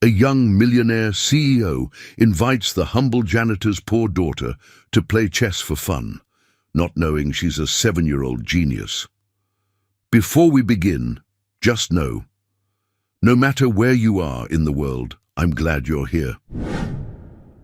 A young millionaire CEO invites the humble janitor's poor daughter to play chess for fun, not knowing she's a 7-year-old genius. Before we begin, just know, no matter where you are in the world, I'm glad you're here.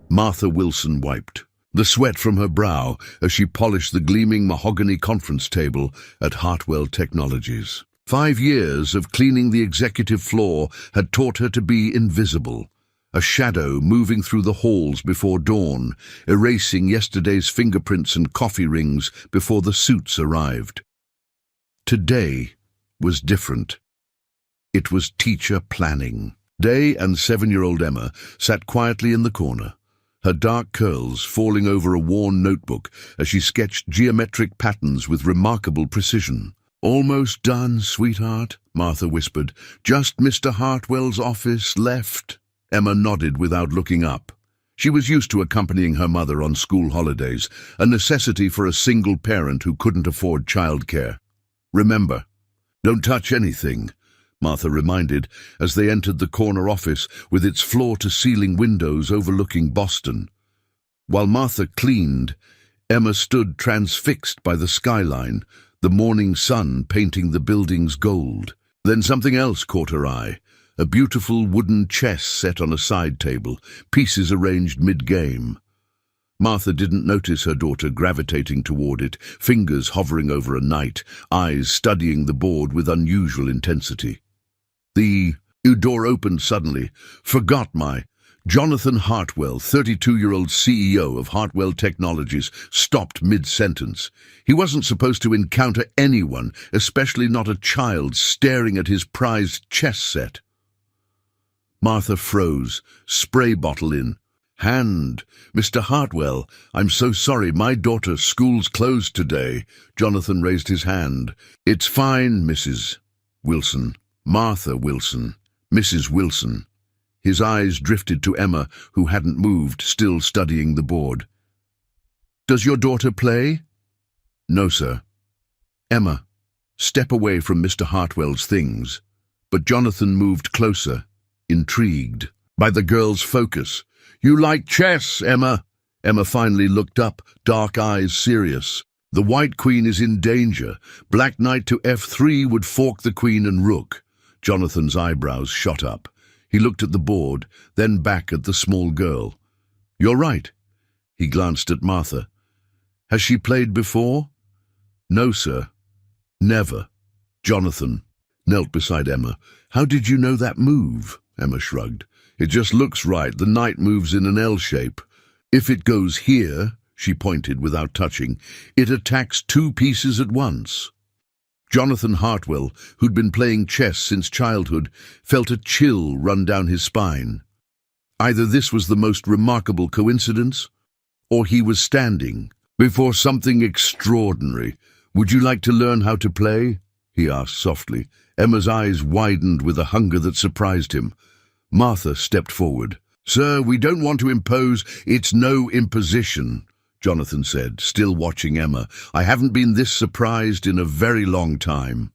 Martha Wilson wiped the sweat from her brow as she polished the gleaming mahogany conference table at Hartwell Technologies. 5 years of cleaning the executive floor had taught her to be invisible, a shadow moving through the halls before dawn, erasing yesterday's fingerprints and coffee rings before the suits arrived. Today was different. It was teacher planning. Day and 7-year-old Emma sat quietly in the corner, her dark curls falling over a worn notebook as she sketched geometric patterns with remarkable precision. "Almost done, sweetheart," Martha whispered. "Just Mr. Hartwell's office left." Emma nodded without looking up. She was used to accompanying her mother on school holidays, a necessity for a single parent who couldn't afford childcare. "Remember, don't touch anything," Martha reminded as they entered the corner office with its floor-to-ceiling windows overlooking Boston. While Martha cleaned, Emma stood transfixed by the skyline, the morning sun painting the buildings gold. Then something else caught her eye, a beautiful wooden chess set on a side table, pieces arranged mid-game. Martha didn't notice her daughter gravitating toward it, fingers hovering over a knight, eyes studying the board with unusual intensity. The door opened suddenly. "Forgot my..." Jonathan Hartwell, 32-year-old CEO of Hartwell Technologies, stopped mid-sentence. He wasn't supposed to encounter anyone, especially not a child, staring at his prized chess set. Martha froze, spray bottle in hand. "Mr. Hartwell, I'm so sorry, my daughter's school's closed today." Jonathan raised his hand. "It's fine, Mrs. Wilson." "Martha Wilson. Mrs. Wilson." His eyes drifted to Emma, who hadn't moved, still studying the board. "Does your daughter play?" "No, sir." "Emma, step away from Mr. Hartwell's things." But Jonathan moved closer, intrigued by the girl's focus. "You like chess, Emma?" Emma finally looked up, dark eyes serious. "The white queen is in danger. Black knight to f3 would fork the queen and rook." Jonathan's eyebrows shot up. He looked at the board, then back at the small girl. "You're right." He glanced at Martha. "Has she played before?" "No, sir. Never." Jonathan knelt beside Emma. "How did you know that move?" Emma shrugged. "It just looks right. The knight moves in an L shape. If it goes here," she pointed without touching, "it attacks 2 pieces at once." Jonathan Hartwell, who'd been playing chess since childhood, felt a chill run down his spine. Either this was the most remarkable coincidence, or he was standing before something extraordinary. "Would you like to learn how to play?" he asked softly. Emma's eyes widened with a hunger that surprised him. Martha stepped forward. "Sir, we don't want to impose." "It's no imposition," Jonathan said, still watching Emma. "I haven't been this surprised in a very long time."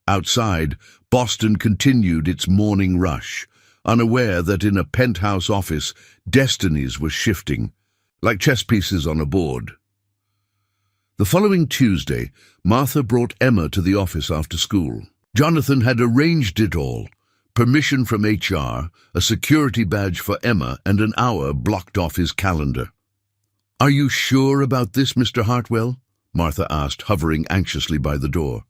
Outside, Boston continued its morning rush, unaware that in a penthouse office, destinies were shifting, like chess pieces on a board. The following Tuesday, Martha brought Emma to the office after school. Jonathan had arranged it all. Permission from HR, a security badge for Emma, and an hour blocked off his calendar. "Are you sure about this, Mr. Hartwell?" Martha asked, hovering anxiously by the door.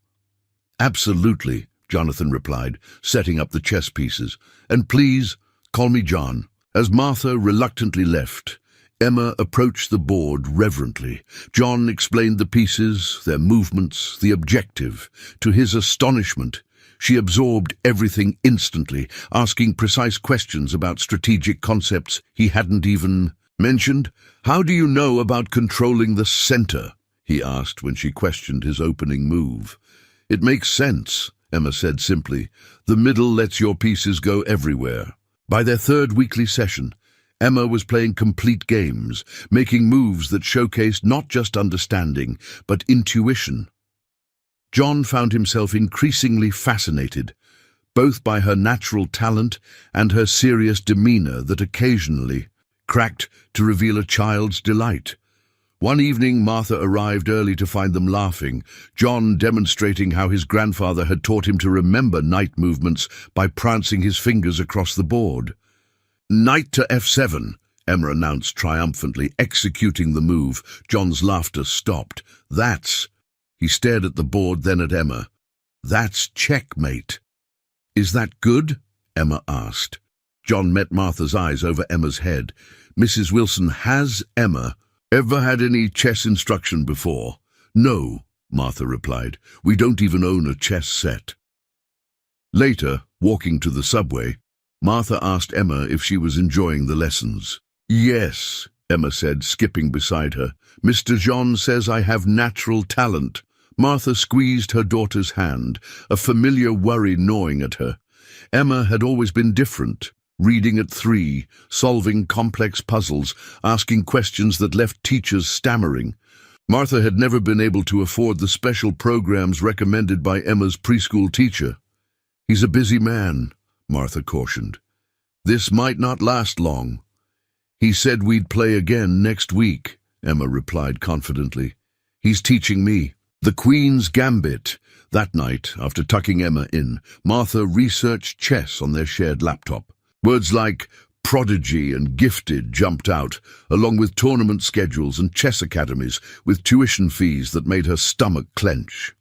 "Absolutely," Jonathan replied, setting up the chess pieces. "And please, call me John." As Martha reluctantly left, Emma approached the board reverently. John explained the pieces, their movements, the objective. To his astonishment, she absorbed everything instantly, asking precise questions about strategic concepts he hadn't even mentioned. "How do you know about controlling the center?" he asked when she questioned his opening move. "It makes sense," Emma said simply. "The middle lets your pieces go everywhere." By their 3rd weekly session, Emma was playing complete games, making moves that showcased not just understanding, but intuition. John found himself increasingly fascinated, both by her natural talent and her serious demeanor that occasionally cracked to reveal a child's delight. One evening, Martha arrived early to find them laughing, John demonstrating how his grandfather had taught him to remember knight movements by prancing his fingers across the board. "Knight to F7, Emma announced triumphantly, executing the move. John's laughter stopped. "That's—" He stared at the board, then at Emma. "That's checkmate." "Is that good?" Emma asked. John met Martha's eyes over Emma's head. "Mrs. Wilson, has Emma ever had any chess instruction before?" "No," Martha replied. "We don't even own a chess set." Later, walking to the subway, Martha asked Emma if she was enjoying the lessons. "Yes," Emma said, skipping beside her. "Mr. John says I have natural talent." Martha squeezed her daughter's hand, a familiar worry gnawing at her. Emma had always been different, reading at 3, solving complex puzzles, asking questions that left teachers stammering. Martha had never been able to afford the special programs recommended by Emma's preschool teacher. "He's a busy man," Martha cautioned. "This might not last long." "He said we'd play again next week," Emma replied confidently. "He's teaching me the Queen's Gambit." That night, after tucking Emma in, Martha researched chess on their shared laptop. Words like prodigy and gifted jumped out, along with tournament schedules and chess academies with tuition fees that made her stomach clench.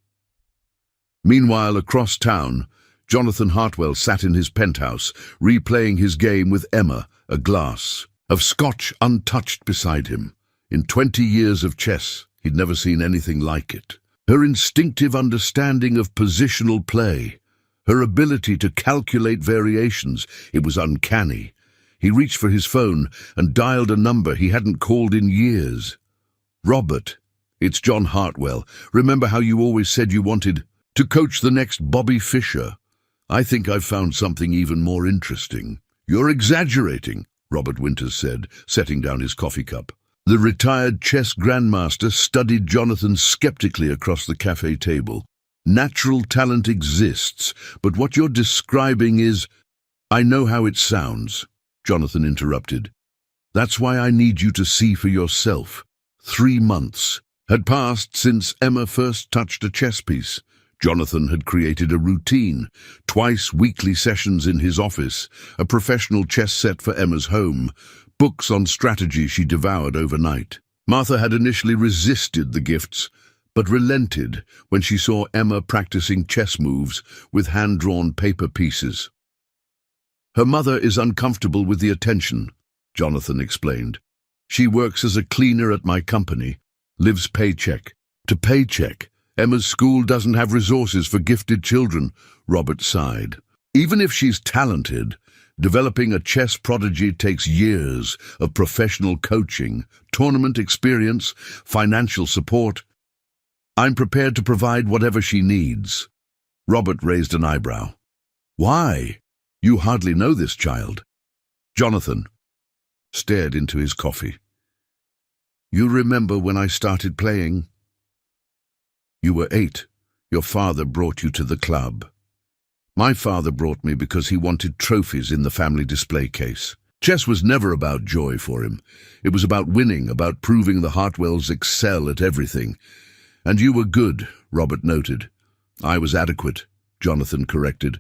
Meanwhile, across town, Jonathan Hartwell sat in his penthouse, replaying his game with Emma, a glass of scotch untouched beside him. In 20 years of chess, he'd never seen anything like it. Her instinctive understanding of positional play, her ability to calculate variations, it was uncanny. He reached for his phone and dialed a number he hadn't called in years. "Robert, it's John Hartwell. Remember how you always said you wanted to coach the next Bobby Fischer? I think I've found something even more interesting." "You're exaggerating," Robert Winters said, setting down his coffee cup. The retired chess grandmaster studied Jonathan skeptically across the cafe table. "Natural talent exists, but what you're describing is—" "I know how it sounds," Jonathan interrupted. "That's why I need you to see for yourself." 3 months had passed since Emma first touched a chess piece. Jonathan had created a routine, twice weekly sessions in his office, a professional chess set for Emma's home, books on strategy she devoured overnight. Martha had initially resisted the gifts, but relented when she saw Emma practicing chess moves with hand-drawn paper pieces. "Her mother is uncomfortable with the attention," Jonathan explained. "She works as a cleaner at my company, lives paycheck to paycheck. Emma's school doesn't have resources for gifted children," Robert sighed. "Even if she's talented, developing a chess prodigy takes years of professional coaching, tournament experience, financial support. I'm prepared to provide whatever she needs." Robert raised an eyebrow. "Why? You hardly know this child." Jonathan stared into his coffee. "You remember when I started playing? You were 8. Your father brought you to the club. My father brought me because he wanted trophies in the family display case. Chess was never about joy for him. It was about winning, about proving the Hartwells excel at everything. And you were good," Robert noted. "I was adequate," Jonathan corrected.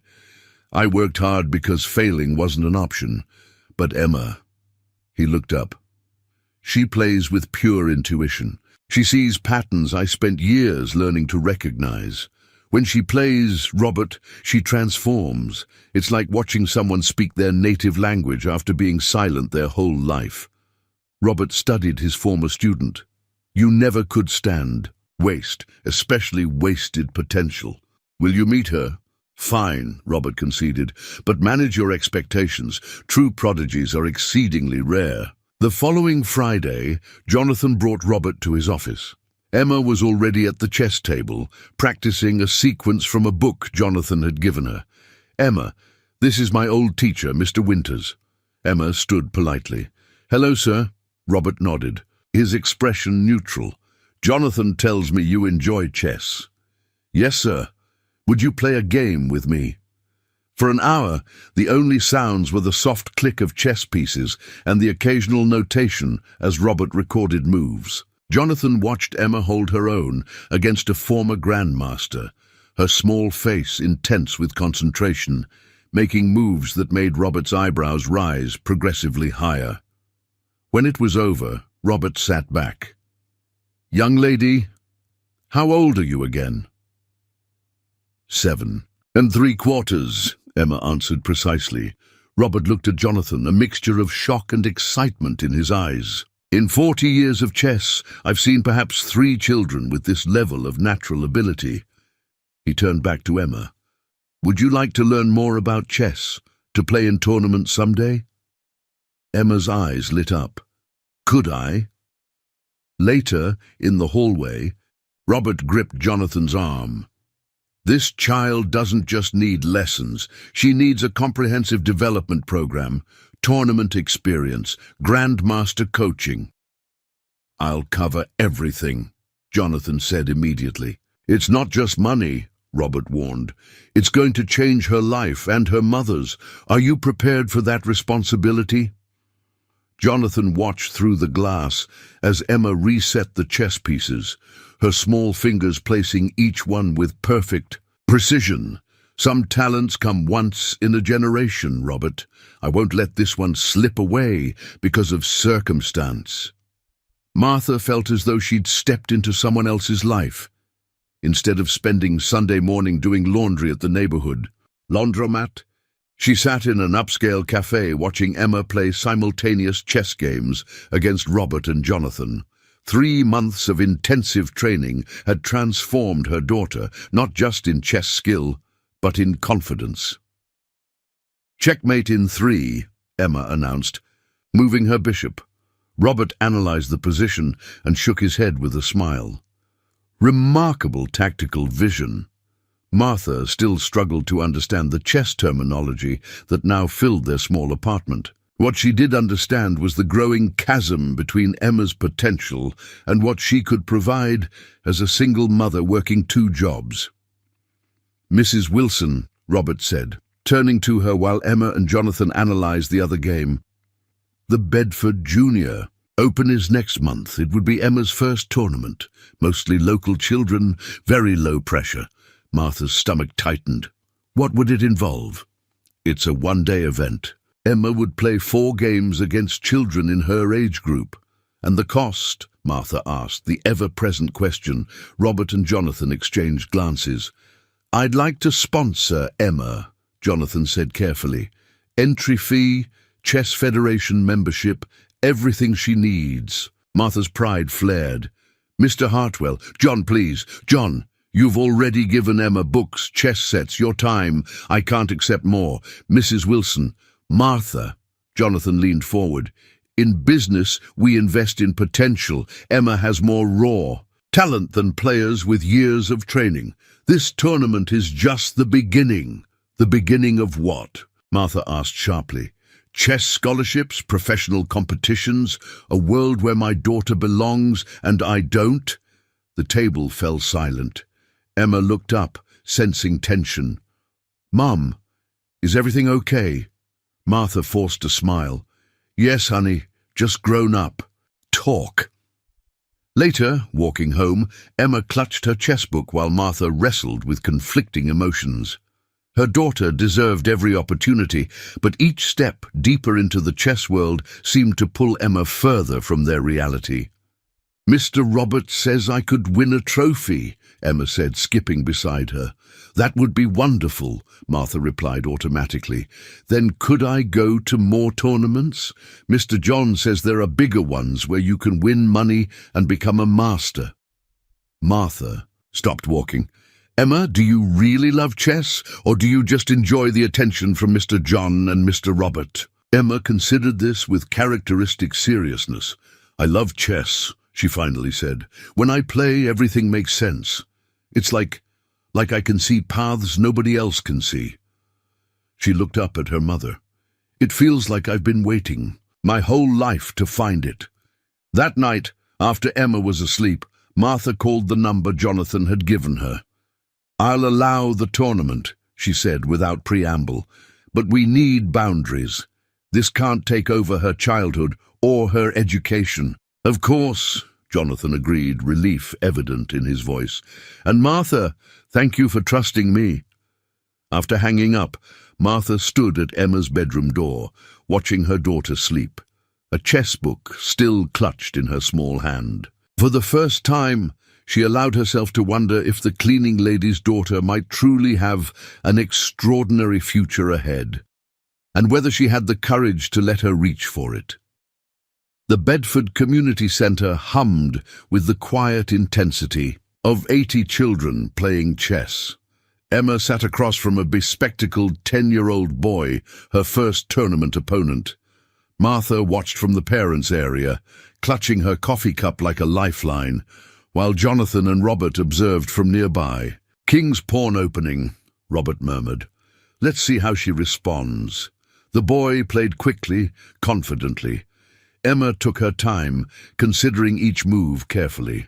"I worked hard because failing wasn't an option. But Emma—" He looked up. "She plays with pure intuition. She sees patterns I spent years learning to recognize. When she plays, Robert, she transforms. It's like watching someone speak their native language after being silent their whole life." Robert studied his former student. "You never could stand waste, especially wasted potential. Will you meet her?" "Fine," Robert conceded, "but manage your expectations. True prodigies are exceedingly rare." The following Friday, Jonathan brought Robert to his office. Emma was already at the chess table, practicing a sequence from a book Jonathan had given her. "Emma, this is my old teacher, Mr. Winters." Emma stood politely. "Hello, sir." Robert nodded, his expression neutral. "Jonathan tells me you enjoy chess." "Yes, sir. Would you play a game with me?" For an hour, the only sounds were the soft click of chess pieces and the occasional notation as Robert recorded moves. Jonathan watched Emma hold her own against a former grandmaster, her small face intense with concentration, making moves that made Robert's eyebrows rise progressively higher. When it was over, Robert sat back. "Young lady, how old are you again?" 7 3/4, Emma answered precisely. Robert looked at Jonathan, a mixture of shock and excitement in his eyes. "In 40 years of chess, I've seen perhaps 3 children with this level of natural ability." He turned back to Emma. "Would you like to learn more about chess, to play in tournaments someday?" Emma's eyes lit up. "Could I?" Later, in the hallway, Robert gripped Jonathan's arm. "This child doesn't just need lessons. She needs a comprehensive development program, tournament experience, grandmaster coaching." "I'll cover everything," Jonathan said immediately. "It's not just money," Robert warned. "It's going to change her life and her mother's. Are you prepared for that responsibility?" Jonathan watched through the glass as Emma reset the chess pieces, her small fingers placing each one with perfect precision. "Some talents come once in a generation, Robert. I won't let this one slip away because of circumstance." Martha felt as though she'd stepped into someone else's life. Instead of spending Sunday morning doing laundry at the neighborhood laundromat, she sat in an upscale cafe watching Emma play simultaneous chess games against Robert and Jonathan. 3 months of intensive training had transformed her daughter, not just in chess skill, but in confidence. "Checkmate in 3, Emma announced, moving her bishop. Robert analyzed the position and shook his head with a smile. Remarkable tactical vision. Martha still struggled to understand the chess terminology that now filled their small apartment. What she did understand was the growing chasm between Emma's potential and what she could provide as a single mother working 2 jobs. "Mrs. Wilson," Robert said, turning to her while Emma and Jonathan analyzed the other game. "The Bedford Junior Open is next month. It would be Emma's first tournament. Mostly local children, very low pressure." Martha's stomach tightened. "What would it involve?" "It's a 1-day event. Emma would play 4 games against children in her age group." "And the cost?" Martha asked, the ever-present question. Robert and Jonathan exchanged glances. "I'd like to sponsor Emma," Jonathan said carefully. "Entry fee, Chess Federation membership, everything she needs." Martha's pride flared. "Mr. Hartwell, John, please, John, you've already given Emma books, chess sets, your time. I can't accept more." "Mrs. Wilson." "Martha," Jonathan leaned forward. "In business, we invest in potential. Emma has more raw talent than players with years of training. This tournament is just the beginning." "The beginning of what?" Martha asked sharply. "Chess scholarships, professional competitions, a world where my daughter belongs and I don't?" The table fell silent. Emma looked up, sensing tension. "Mum, is everything okay?" Martha forced a smile. "Yes, honey, just grown up. Talk." Later, walking home, Emma clutched her chess book while Martha wrestled with conflicting emotions. Her daughter deserved every opportunity, but each step deeper into the chess world seemed to pull Emma further from their reality. "Mr. Roberts says I could win a trophy," Emma said, skipping beside her. "That would be wonderful," Martha replied automatically. "Then could I go to more tournaments? Mr. John says there are bigger ones where you can win money and become a master." Martha stopped walking. "Emma, do you really love chess, or do you just enjoy the attention from Mr. John and Mr. Robert?" Emma considered this with characteristic seriousness. "I love chess," she finally said. "When I play, everything makes sense. It's like I can see paths nobody else can see." She looked up at her mother. "It feels like I've been waiting my whole life to find it." That night, after Emma was asleep, Martha called the number Jonathan had given her. "I'll allow the tournament," she said without preamble, "but we need boundaries. This can't take over her childhood or her education." "Of course," Jonathan agreed, relief evident in his voice. "And Martha, thank you for trusting me." After hanging up, Martha stood at Emma's bedroom door, watching her daughter sleep, a chess book still clutched in her small hand. For the first time, she allowed herself to wonder if the cleaning lady's daughter might truly have an extraordinary future ahead, and whether she had the courage to let her reach for it. The Bedford Community Centre hummed with the quiet intensity of 80 children playing chess. Emma sat across from a bespectacled 10-year-old boy, her first tournament opponent. Martha watched from the parents' area, clutching her coffee cup like a lifeline, while Jonathan and Robert observed from nearby. "King's pawn opening," Robert murmured. "Let's see how she responds." The boy played quickly, confidently. Emma took her time, considering each move carefully.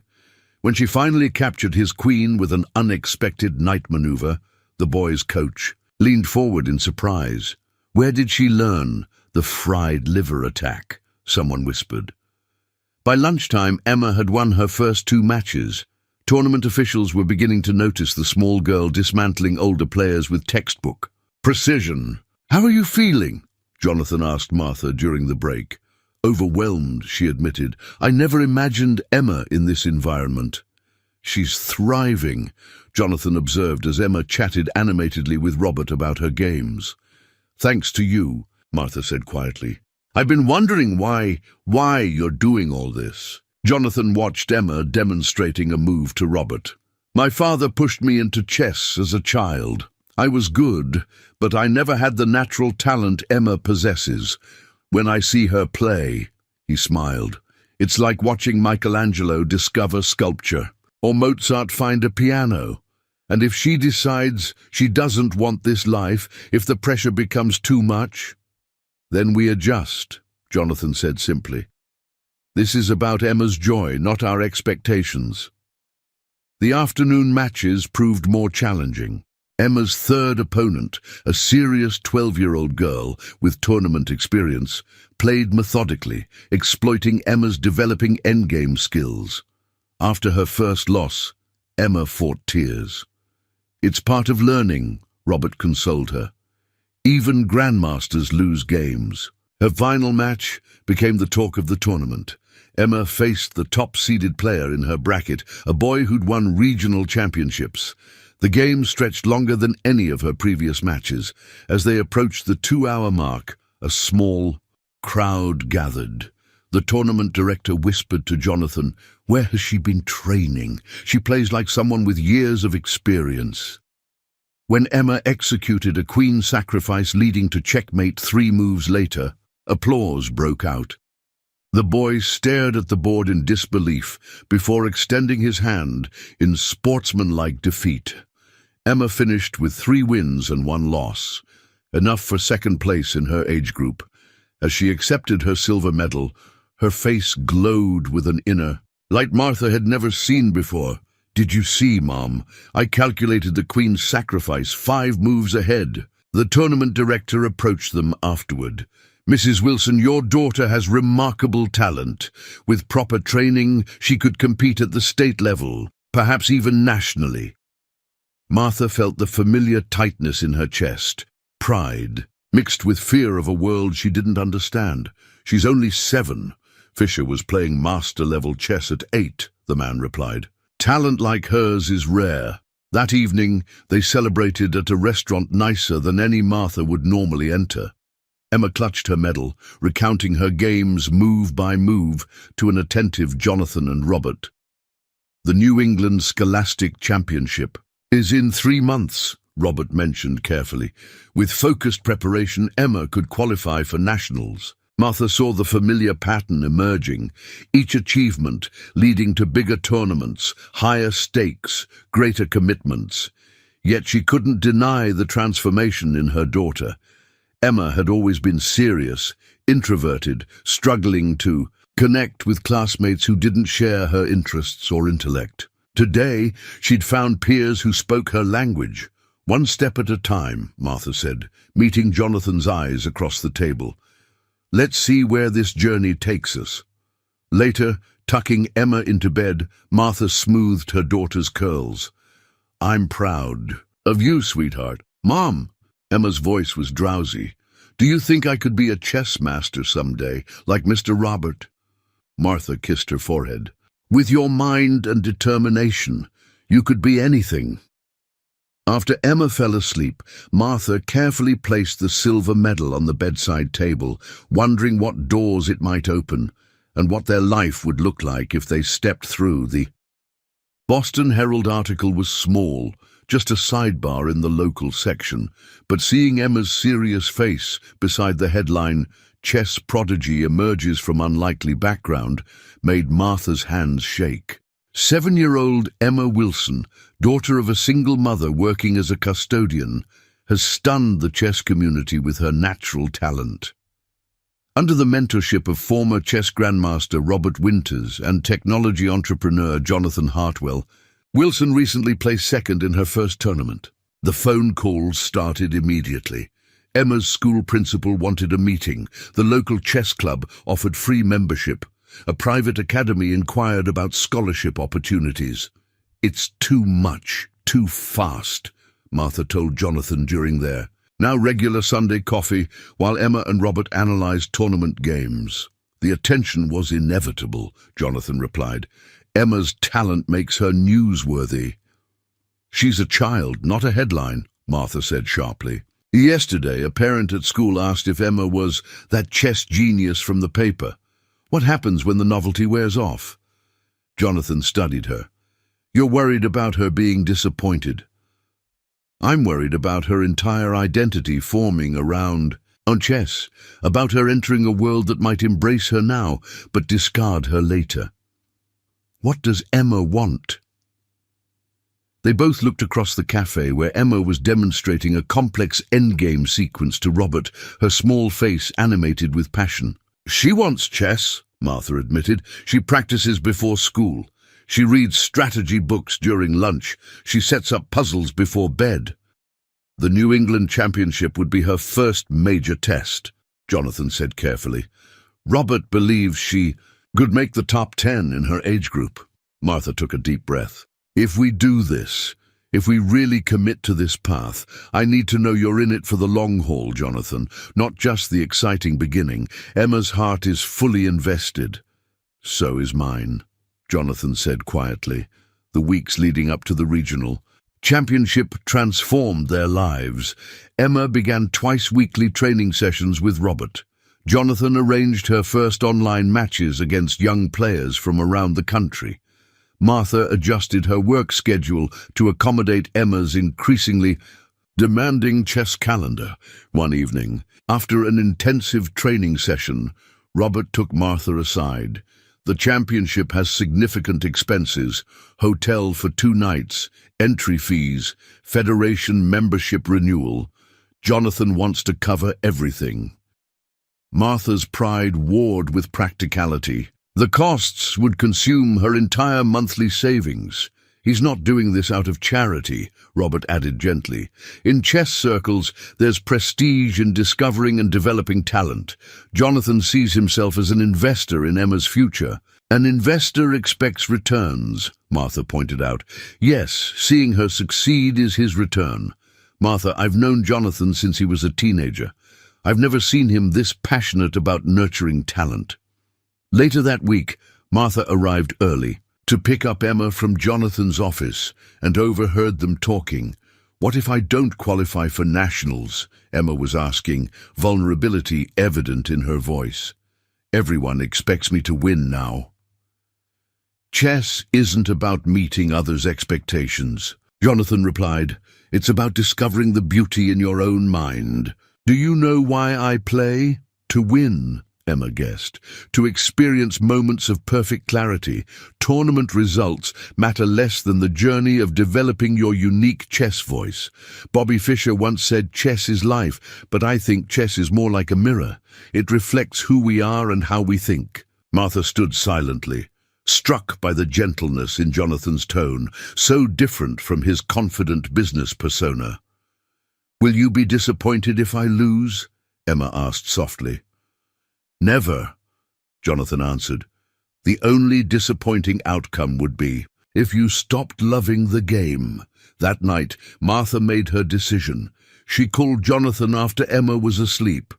When she finally captured his queen with an unexpected knight maneuver, the boy's coach leaned forward in surprise. "Where did she learn the fried liver attack?" someone whispered. By lunchtime, Emma had won her first 2 matches. Tournament officials were beginning to notice the small girl dismantling older players with textbook precision. "How are you feeling?" Jonathan asked Martha during the break. "Overwhelmed," she admitted. "I never imagined Emma in this environment." "She's thriving," Jonathan observed as Emma chatted animatedly with Robert about her games. "Thanks to you," Martha said quietly. "I've been wondering why you're doing all this." Jonathan watched Emma demonstrating a move to Robert. "My father pushed me into chess as a child. I was good, but I never had the natural talent Emma possesses. When I see her play," he smiled, "it's like watching Michelangelo discover sculpture, or Mozart find a piano. And if she decides she doesn't want this life, if the pressure becomes too much, then we adjust," Jonathan said simply. "This is about Emma's joy, not our expectations." The afternoon matches proved more challenging. Emma's third opponent, a serious 12-year-old girl with tournament experience, played methodically, exploiting Emma's developing endgame skills. After her first loss, Emma fought tears. "It's part of learning," Robert consoled her. "Even grandmasters lose games." Her final match became the talk of the tournament. Emma faced the top-seeded player in her bracket, a boy who'd won regional championships. The game stretched longer than any of her previous matches. As they approached the 2-hour mark, a small crowd gathered. The tournament director whispered to Jonathan, "Where has she been training? She plays like someone with years of experience." When Emma executed a queen sacrifice leading to checkmate 3 moves later, applause broke out. The boy stared at the board in disbelief before extending his hand in sportsmanlike defeat. Emma finished with 3 wins and 1 loss, enough for second place in her age group. As she accepted her silver medal, her face glowed with an inner light Martha had never seen before. "Did you see, Mom? I calculated the queen's sacrifice 5 moves ahead." The tournament director approached them afterward. "Mrs. Wilson, your daughter has remarkable talent. With proper training, she could compete at the state level, perhaps even nationally." Martha felt the familiar tightness in her chest, pride, mixed with fear of a world she didn't understand. "She's only 7. Fisher was playing master-level chess at 8, the man replied. "Talent like hers is rare." That evening, they celebrated at a restaurant nicer than any Martha would normally enter. Emma clutched her medal, recounting her games move by move to an attentive Jonathan and Robert. "The New England Scholastic Championship is in 3 months, Robert mentioned carefully. With focused preparation, Emma could qualify for nationals. Martha saw the familiar pattern emerging, each achievement leading to bigger tournaments, higher stakes, greater commitments. Yet she couldn't deny the transformation in her daughter. Emma had always been serious, introverted, struggling to connect with classmates who didn't share her interests or intellect. Today, she'd found peers who spoke her language, One step at a time, Martha said, meeting Jonathan's eyes across the table. Let's see where this journey takes us. Later, tucking Emma into bed, Martha smoothed her daughter's curls. I'm proud of you, sweetheart. Mom, Emma's voice was drowsy. Do you think I could be a chess master someday, like Mr. Robert? Martha kissed her forehead. With your mind and determination, you could be anything. After Emma fell asleep, Martha carefully placed the silver medal on the bedside table, wondering what doors it might open and what their life would look like if they stepped through. The Boston Herald article was small, just a sidebar in the local section, but seeing Emma's serious face beside the headline, "Chess Prodigy Emerges from Unlikely Background," made Martha's hands shake. 7-year-old Emma Wilson, daughter of a single mother working as a custodian, has stunned the chess community with her natural talent. Under the mentorship of former chess grandmaster Robert Winters and technology entrepreneur Jonathan Hartwell, Wilson recently placed second in her first tournament. The phone calls started immediately. Emma's school principal wanted a meeting. The local chess club offered free membership. A private academy inquired about scholarship opportunities. It's too much, too fast, Martha told Jonathan during their now regular Sunday coffee while Emma and Robert analyzed tournament games. The attention was inevitable, Jonathan replied. Emma's talent makes her newsworthy. She's a child, not a headline, Martha said sharply. Yesterday, a parent at school asked if Emma was that chess genius from the paper. What happens when the novelty wears off? Jonathan studied her. You're worried about her being disappointed. I'm worried about her entire identity forming around chess, about her entering a world that might embrace her now, but discard her later. What does Emma want? They both looked across the cafe where Emma was demonstrating a complex endgame sequence to Robert, her small face animated with passion. She wants chess, Martha admitted. She practices before school. She reads strategy books during lunch. She sets up puzzles before bed. The New England Championship would be her first major test, Jonathan said carefully. Robert believes she could make the top 10 in her age group. Martha took a deep breath. If we do this, if we really commit to this path, I need to know you're in it for the long haul, Jonathan, not just the exciting beginning. Emma's heart is fully invested. So is mine, Jonathan said quietly. The weeks leading up to the regional championship transformed their lives. Emma began twice-weekly training sessions with Robert. Jonathan arranged her first online matches against young players from around the country. Martha adjusted her work schedule to accommodate Emma's increasingly demanding chess calendar. One evening, after an intensive training session, Robert took Martha aside. The championship has significant expenses: hotel for 2 nights, entry fees, federation membership renewal. Jonathan wants to cover everything. Martha's pride warred with practicality. The costs would consume her entire monthly savings. He's not doing this out of charity, Robert added gently. In chess circles, there's prestige in discovering and developing talent. Jonathan sees himself as an investor in Emma's future. An investor expects returns, Martha pointed out. Yes, seeing her succeed is his return. Martha, I've known Jonathan since he was a teenager. I've never seen him this passionate about nurturing talent. Later that week, Martha arrived early to pick up Emma from Jonathan's office and overheard them talking. What if I don't qualify for nationals? Emma was asking, vulnerability evident in her voice. Everyone expects me to win now. Chess isn't about meeting others' expectations, Jonathan replied. It's about discovering the beauty in your own mind. Do you know why I play? To win, Emma guessed. To experience moments of perfect clarity. Tournament results matter less than the journey of developing your unique chess voice. Bobby Fischer once said chess is life, but I think chess is more like a mirror. It reflects who we are and how we think. Martha stood silently, struck by the gentleness in Jonathan's tone, so different from his confident business persona. "Will you be disappointed if I lose?" Emma asked softly. "Never," Jonathan answered. "The only disappointing outcome would be if you stopped loving the game." That night, Martha made her decision. She called Jonathan after Emma was asleep.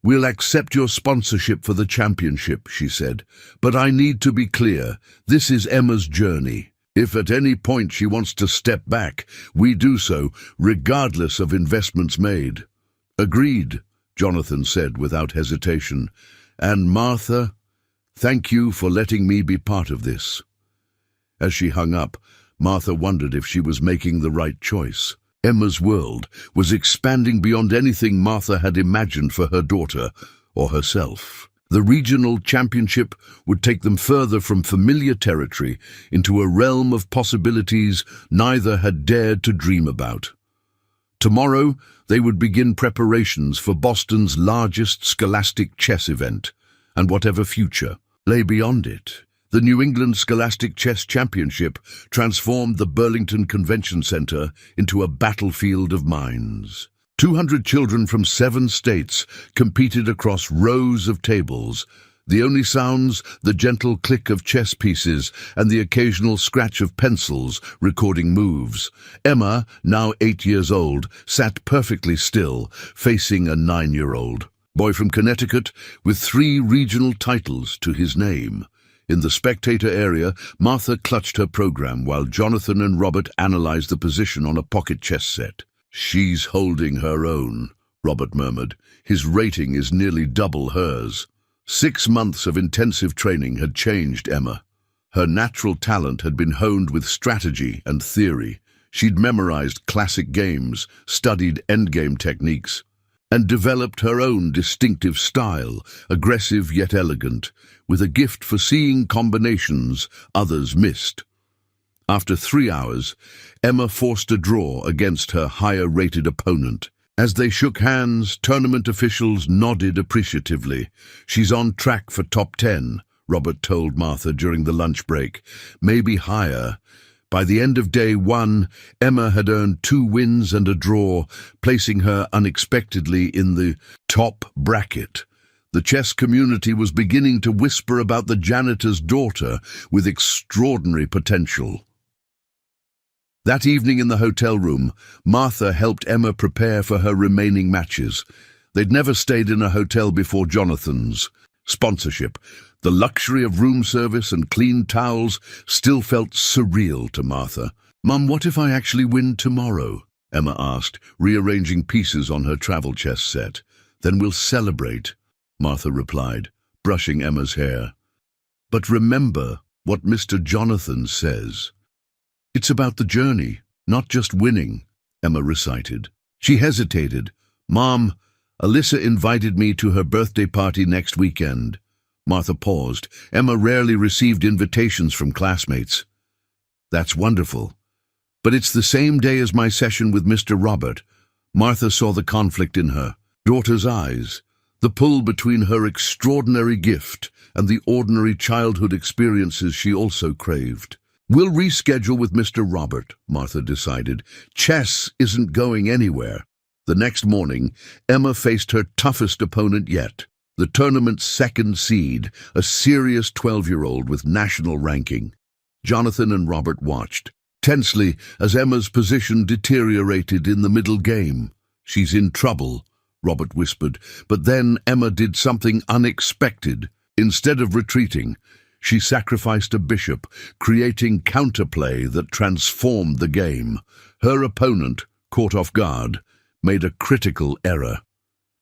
"We'll accept your sponsorship for the championship," she said, "but I need to be clear. This is Emma's journey. If at any point she wants to step back, we do so, regardless of investments made." "Agreed," Jonathan said without hesitation. "And Martha, thank you for letting me be part of this." As she hung up, Martha wondered if she was making the right choice. Emma's world was expanding beyond anything Martha had imagined for her daughter or herself. The regional championship would take them further from familiar territory into a realm of possibilities neither had dared to dream about. Tomorrow, they would begin preparations for Boston's largest scholastic chess event, and whatever future lay beyond it. The New England Scholastic Chess Championship transformed the Burlington Convention Center into a battlefield of minds. 200 children from 7 states competed across rows of tables. The only sounds, the gentle click of chess pieces and the occasional scratch of pencils recording moves. Emma, now 8 years old, sat perfectly still, facing a 9-year-old boy from Connecticut with 3 regional titles to his name. In the spectator area, Martha clutched her program while Jonathan and Robert analyzed the position on a pocket chess set. "She's holding her own," Robert murmured. "His rating is nearly double hers." 6 months of intensive training had changed Emma. Her natural talent had been honed with strategy and theory. She'd memorized classic games, studied endgame techniques, and developed her own distinctive style, aggressive yet elegant, with a gift for seeing combinations others missed. After 3 hours, Emma forced a draw against her higher-rated opponent. As they shook hands, tournament officials nodded appreciatively. "She's on track for top 10, Robert told Martha during the lunch break. "Maybe higher." By the end of day 1, Emma had earned 2 wins and a draw, placing her unexpectedly in the top bracket. The chess community was beginning to whisper about the janitor's daughter with extraordinary potential. That evening in the hotel room, Martha helped Emma prepare for her remaining matches. They'd never stayed in a hotel before Jonathan's sponsorship. The luxury of room service and clean towels still felt surreal to Martha. "Mum, what if I actually win tomorrow?" Emma asked, rearranging pieces on her travel chess set. "Then we'll celebrate," Martha replied, brushing Emma's hair. "But remember what Mr. Jonathan says. It's about the journey, not just winning," Emma recited. She hesitated. "Mom, Alyssa invited me to her birthday party next weekend." Martha paused. Emma rarely received invitations from classmates. "That's wonderful. But it's the same day as my session with Mr. Robert." Martha saw the conflict in her daughter's eyes, the pull between her extraordinary gift and the ordinary childhood experiences she also craved. "We'll reschedule with Mr. Robert," Martha decided. "Chess isn't going anywhere." The next morning, Emma faced her toughest opponent yet, the tournament's 2nd seed, a serious 12-year-old with national ranking. Jonathan and Robert watched tensely as Emma's position deteriorated in the middle game. "She's in trouble," Robert whispered, but then Emma did something unexpected. Instead of retreating, she sacrificed a bishop, creating counterplay that transformed the game. Her opponent, caught off guard, made a critical error.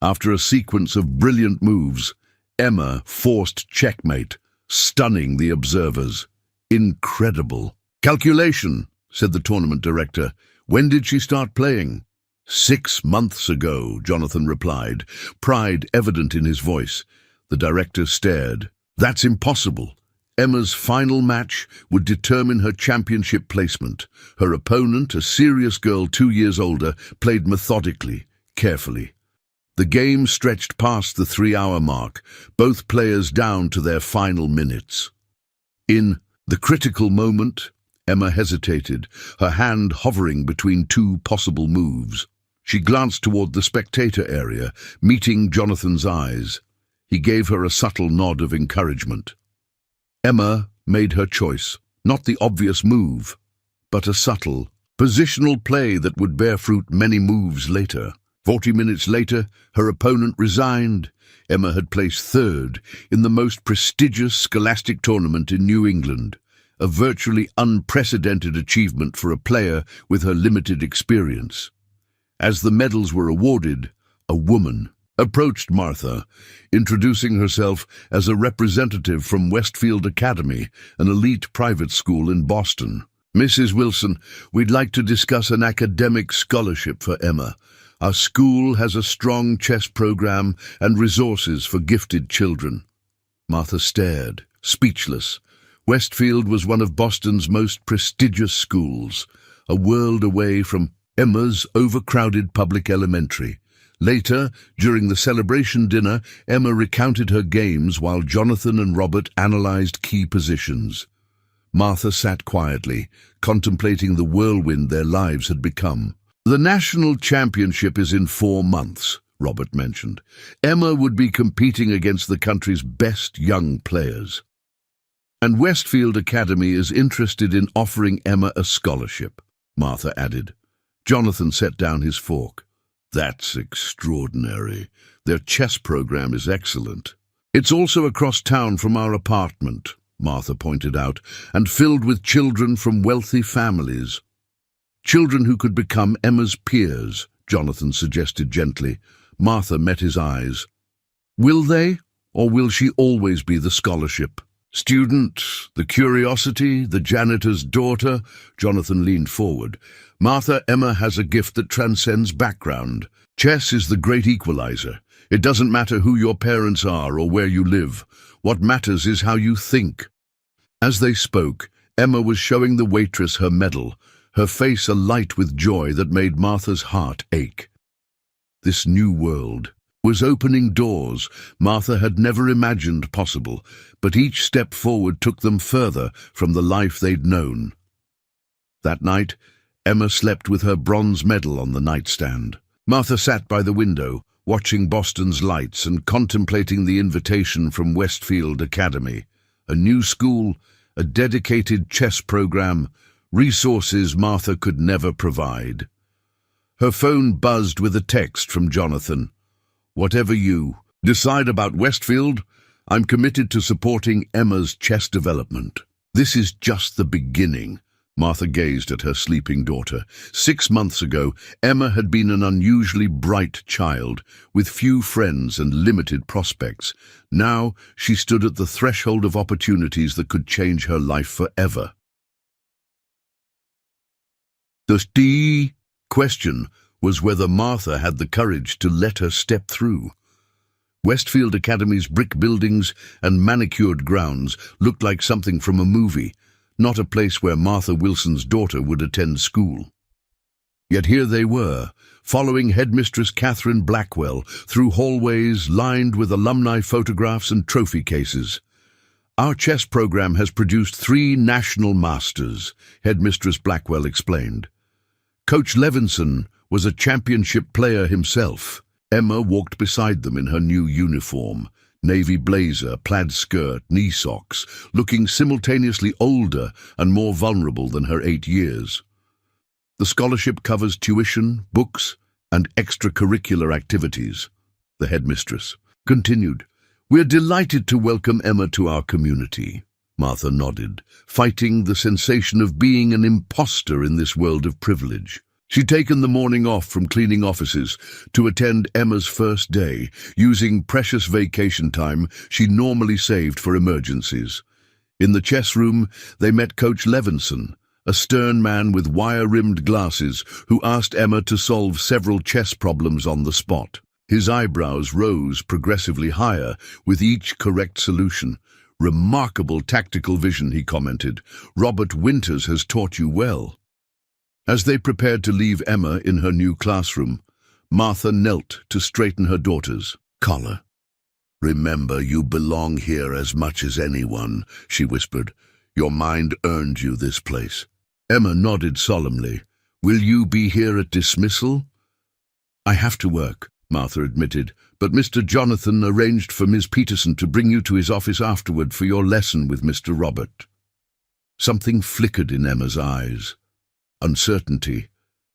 After a sequence of brilliant moves, Emma forced checkmate, stunning the observers. "Incredible." "Calculation," said the tournament director. "When did she start playing?" 6 months ago, Jonathan replied, pride evident in his voice. The director stared. "That's impossible." Emma's final match would determine her championship placement. Her opponent, a serious girl 2 years older, played methodically, carefully. The game stretched past the 3-hour mark, both players down to their final minutes. In the critical moment, Emma hesitated, her hand hovering between 2 possible moves. She glanced toward the spectator area, meeting Jonathan's eyes. He gave her a subtle nod of encouragement. Emma made her choice, not the obvious move, but a subtle, positional play that would bear fruit many moves later. 40 minutes later, her opponent resigned. Emma had placed third in the most prestigious scholastic tournament in New England, a virtually unprecedented achievement for a player with her limited experience. As the medals were awarded, a woman approached Martha, introducing herself as a representative from Westfield Academy, an elite private school in Boston. "Mrs. Wilson, we'd like to discuss an academic scholarship for Emma. Our school has a strong chess program and resources for gifted children." Martha stared, speechless. Westfield was one of Boston's most prestigious schools, a world away from Emma's overcrowded public elementary. Later, during the celebration dinner, Emma recounted her games while Jonathan and Robert analyzed key positions. Martha sat quietly, contemplating the whirlwind their lives had become. "The national championship is in 4 months," Robert mentioned. "Emma would be competing against the country's best young players. And Westfield Academy is interested in offering Emma a scholarship," Martha added. Jonathan set down his fork. "That's extraordinary. Their chess program is excellent." "It's also across town from our apartment," Martha pointed out, "and filled with children from wealthy families." "Children who could become Emma's peers," Jonathan suggested gently. Martha met his eyes. "Will they, or will she always be the scholarship student, the curiosity, the janitor's daughter?" Jonathan leaned forward. "Martha, Emma has a gift that transcends background. Chess is the great equalizer. It doesn't matter who your parents are or where you live. What matters is how you think." As they spoke, Emma was showing the waitress her medal, her face alight with joy that made Martha's heart ache. This new world was opening doors Martha had never imagined possible, but each step forward took them further from the life they'd known. That night, Emma slept with her bronze medal on the nightstand. Martha sat by the window, watching Boston's lights and contemplating the invitation from Westfield Academy. A new school, a dedicated chess program, resources Martha could never provide. Her phone buzzed with a text from Jonathan. "Whatever you decide about Westfield, I'm committed to supporting Emma's chess development." "This is just the beginning." Martha gazed at her sleeping daughter. 6 months ago, Emma had been an unusually bright child, with few friends and limited prospects. Now she stood at the threshold of opportunities that could change her life forever. The key question was whether Martha had the courage to let her step through. Westfield Academy's brick buildings and manicured grounds looked like something from a movie, not a place where Martha Wilson's daughter would attend school. Yet here they were, following headmistress Catherine Blackwell through hallways lined with alumni photographs and trophy cases. "Our chess program has produced 3 national masters," headmistress Blackwell explained. Coach Levinson was a championship player himself. Emma walked beside them in her new uniform, navy blazer, plaid skirt, knee socks, looking simultaneously older and more vulnerable than her 8 years. "The scholarship covers tuition, books, and extracurricular activities," the headmistress continued. "We're delighted to welcome Emma to our community." Martha nodded, fighting the sensation of being an imposter in this world of privilege. She'd taken the morning off from cleaning offices to attend Emma's first day, using precious vacation time she normally saved for emergencies. In the chess room, they met Coach Levinson, a stern man with wire-rimmed glasses who asked Emma to solve several chess problems on the spot. His eyebrows rose progressively higher with each correct solution. "Remarkable tactical vision," he commented. "Robert Winters has taught you well." As they prepared to leave Emma in her new classroom, Martha knelt to straighten her daughter's collar. "Remember, you belong here as much as anyone," she whispered. "Your mind earned you this place." Emma nodded solemnly. "Will you be here at dismissal?" I have to work, Martha admitted, but Mr. Jonathan arranged for Ms. Peterson to bring you to his office afterward for your lesson with Mr. Robert. Something flickered in Emma's eyes. Uncertainty.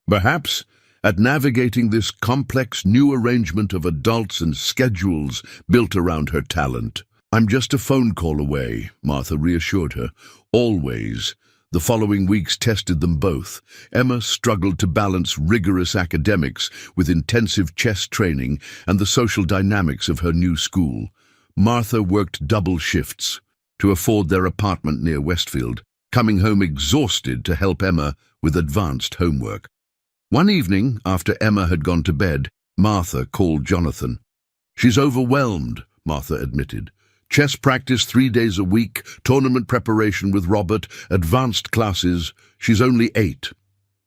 Perhaps at navigating this complex new arrangement of adults and schedules built around her talent. I'm just a phone call away, Martha reassured her. Always. The following weeks tested them both. Emma struggled to balance rigorous academics with intensive chess training and the social dynamics of her new school. Martha worked double shifts to afford their apartment near Westfield, coming home exhausted to help Emma with advanced homework. One evening, after Emma had gone to bed, Martha called Jonathan. She's overwhelmed, Martha admitted. Chess practice 3 days a week, tournament preparation with Robert, advanced classes. She's only 8.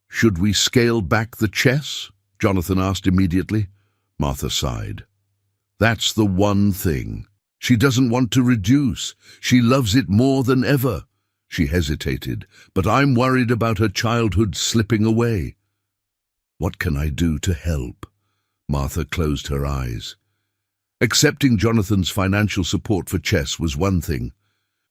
Should we scale back the chess? Jonathan asked immediately. Martha sighed. That's the one thing. She doesn't want to reduce. She loves it more than ever. She hesitated, but I'm worried about her childhood slipping away. What can I do to help? Martha closed her eyes. Accepting Jonathan's financial support for chess was one thing.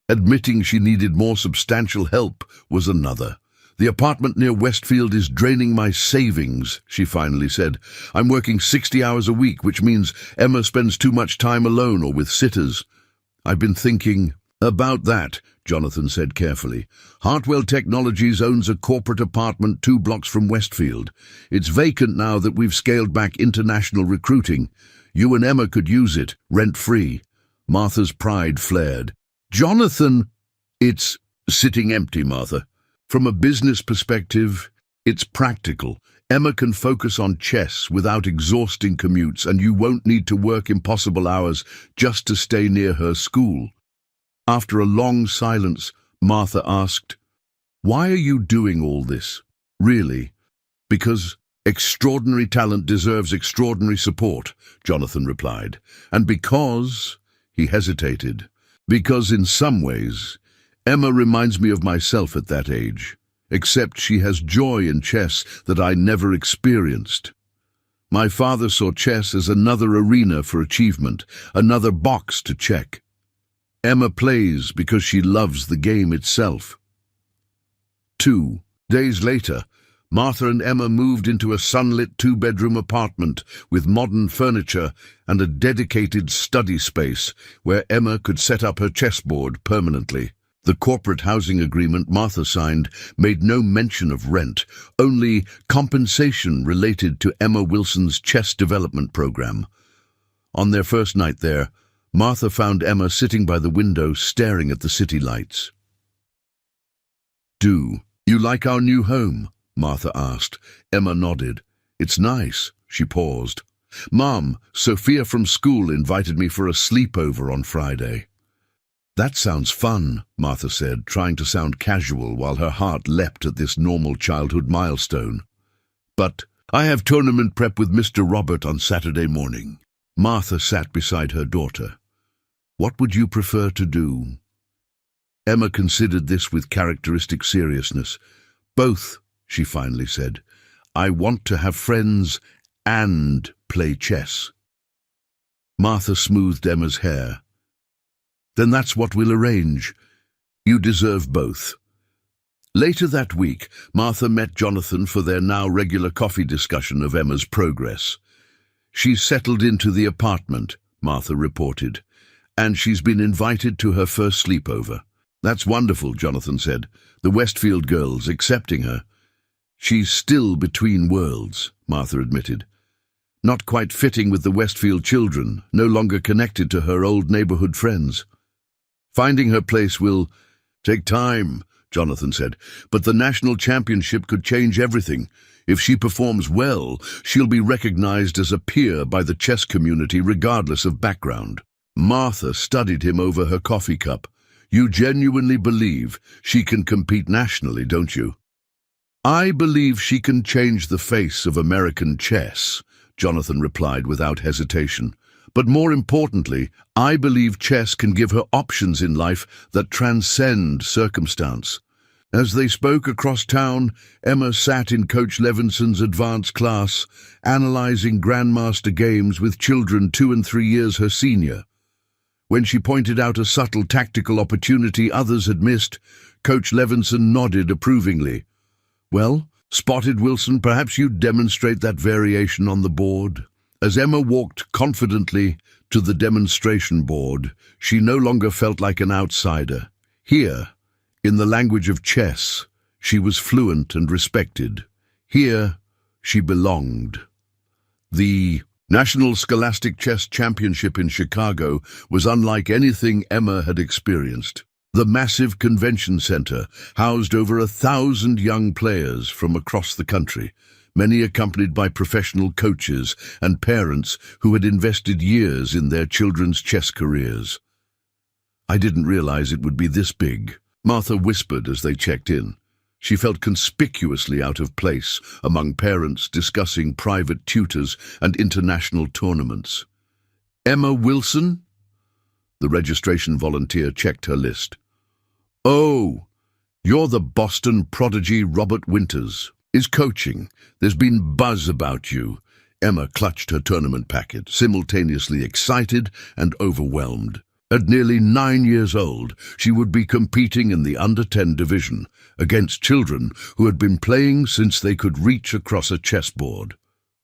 Admitting she needed more substantial help was another. The apartment near Westfield is draining my savings, she finally said. I'm working 60 hours a week, which means Emma spends too much time alone or with sitters. I've been thinking about that, Jonathan said carefully. Hartwell Technologies owns a corporate apartment 2 blocks from Westfield. It's vacant now that we've scaled back international recruiting. You and Emma could use it, rent-free. Martha's pride flared. Jonathan! It's sitting empty, Martha. From a business perspective, it's practical. Emma can focus on chess without exhausting commutes, and you won't need to work impossible hours just to stay near her school. After a long silence, Martha asked, Why are you doing all this? Really? Because extraordinary talent deserves extraordinary support, Jonathan replied. And because, he hesitated, because in some ways, Emma reminds me of myself at that age, except she has joy in chess that I never experienced. My father saw chess as another arena for achievement, another box to check. Emma plays because she loves the game itself. 2 days later, Martha and Emma moved into a sunlit 2-bedroom apartment with modern furniture and a dedicated study space where Emma could set up her chessboard permanently. The corporate housing agreement Martha signed made no mention of rent, only compensation related to Emma Wilson's chess development program. On their first night there, Martha found Emma sitting by the window staring at the city lights. Do you like our new home? Martha asked. Emma nodded. It's nice. She paused. Mom, Sophia from school invited me for a sleepover on Friday. That sounds fun, Martha said, trying to sound casual while her heart leapt at this normal childhood milestone. But I have tournament prep with Mr. Robert on Saturday morning. Martha sat beside her daughter. What would you prefer to do? Emma considered this with characteristic seriousness. Both, she finally said. I want to have friends and play chess. Martha smoothed Emma's hair. Then that's what we'll arrange. You deserve both. Later that week, Martha met Jonathan for their now regular coffee discussion of Emma's progress. She's settled into the apartment, Martha reported, and she's been invited to her first sleepover. That's wonderful, Jonathan said. The Westfield girls accepting her. She's still between worlds, Martha admitted. Not quite fitting with the Westfield children, no longer connected to her old neighborhood friends. Finding her place will take time, Jonathan said, but the national championship could change everything. If she performs well, she'll be recognized as a peer by the chess community regardless of background. Martha studied him over her coffee cup. You genuinely believe she can compete nationally, don't you? I believe she can change the face of American chess, Jonathan replied without hesitation. But more importantly, I believe chess can give her options in life that transcend circumstance. As they spoke across town, Emma sat in Coach Levinson's advanced class, analyzing Grandmaster games with children 2 and 3 years her senior. When she pointed out a subtle tactical opportunity others had missed, Coach Levinson nodded approvingly. "Well, spotted Wilson, perhaps you'd demonstrate that variation on the board." As Emma walked confidently to the demonstration board, she no longer felt like an outsider. Here, in the language of chess, she was fluent and respected. Here, she belonged. The National Scholastic Chess Championship in Chicago was unlike anything Emma had experienced. The massive convention center housed over 1,000 young players from across the country, many accompanied by professional coaches and parents who had invested years in their children's chess careers. "I didn't realize it would be this big," Martha whispered as they checked in. She felt conspicuously out of place among parents discussing private tutors and international tournaments. "Emma Wilson?" The registration volunteer checked her list. "Oh, you're the Boston prodigy Robert Winters. Is coaching. There's been buzz about you." Emma clutched her tournament packet, simultaneously excited and overwhelmed. At nearly 9 years old, she would be competing in the under-10 division against children who had been playing since they could reach across a chessboard.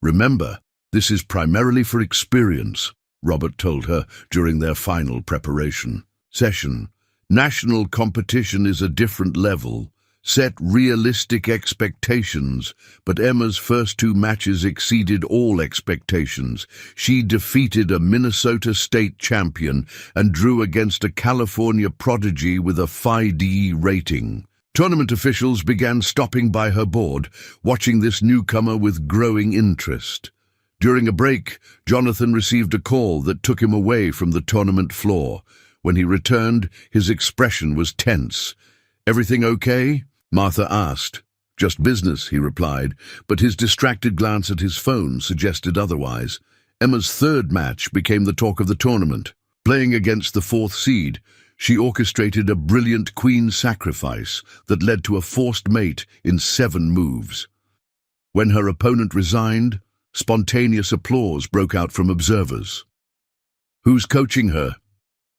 "Remember, this is primarily for experience," Robert told her during their final preparation session. "National competition is a different level. Set realistic expectations," but Emma's first 2 matches exceeded all expectations. She defeated a Minnesota state champion and drew against a California prodigy with a FIDE rating. Tournament officials began stopping by her board, watching this newcomer with growing interest. During a break, Jonathan received a call that took him away from the tournament floor. When he returned, his expression was tense. "Everything okay?" Martha asked. "Just business," he replied, but his distracted glance at his phone suggested otherwise. Emma's 3rd match became the talk of the tournament. Playing against the 4th seed, she orchestrated a brilliant queen sacrifice that led to a forced mate in 7 moves. When her opponent resigned, spontaneous applause broke out from observers. "Who's coaching her?"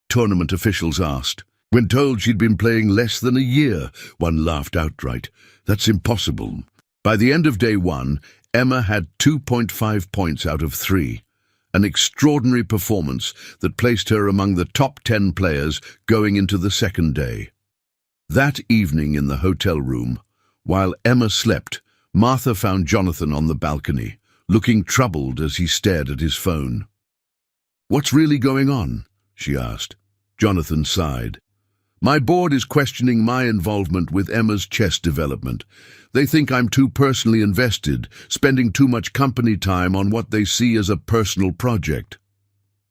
tournament officials asked. When told she'd been playing less than a year, one laughed outright. "That's impossible." By the end of day 1, Emma had 2.5 points out of 3, an extraordinary performance that placed her among the top 10 players going into the 2nd day. That evening in the hotel room, while Emma slept, Martha found Jonathan on the balcony, looking troubled as he stared at his phone. "What's really going on?" she asked. Jonathan sighed. "My board is questioning my involvement with Emma's chess development. They think I'm too personally invested, spending too much company time on what they see as a personal project."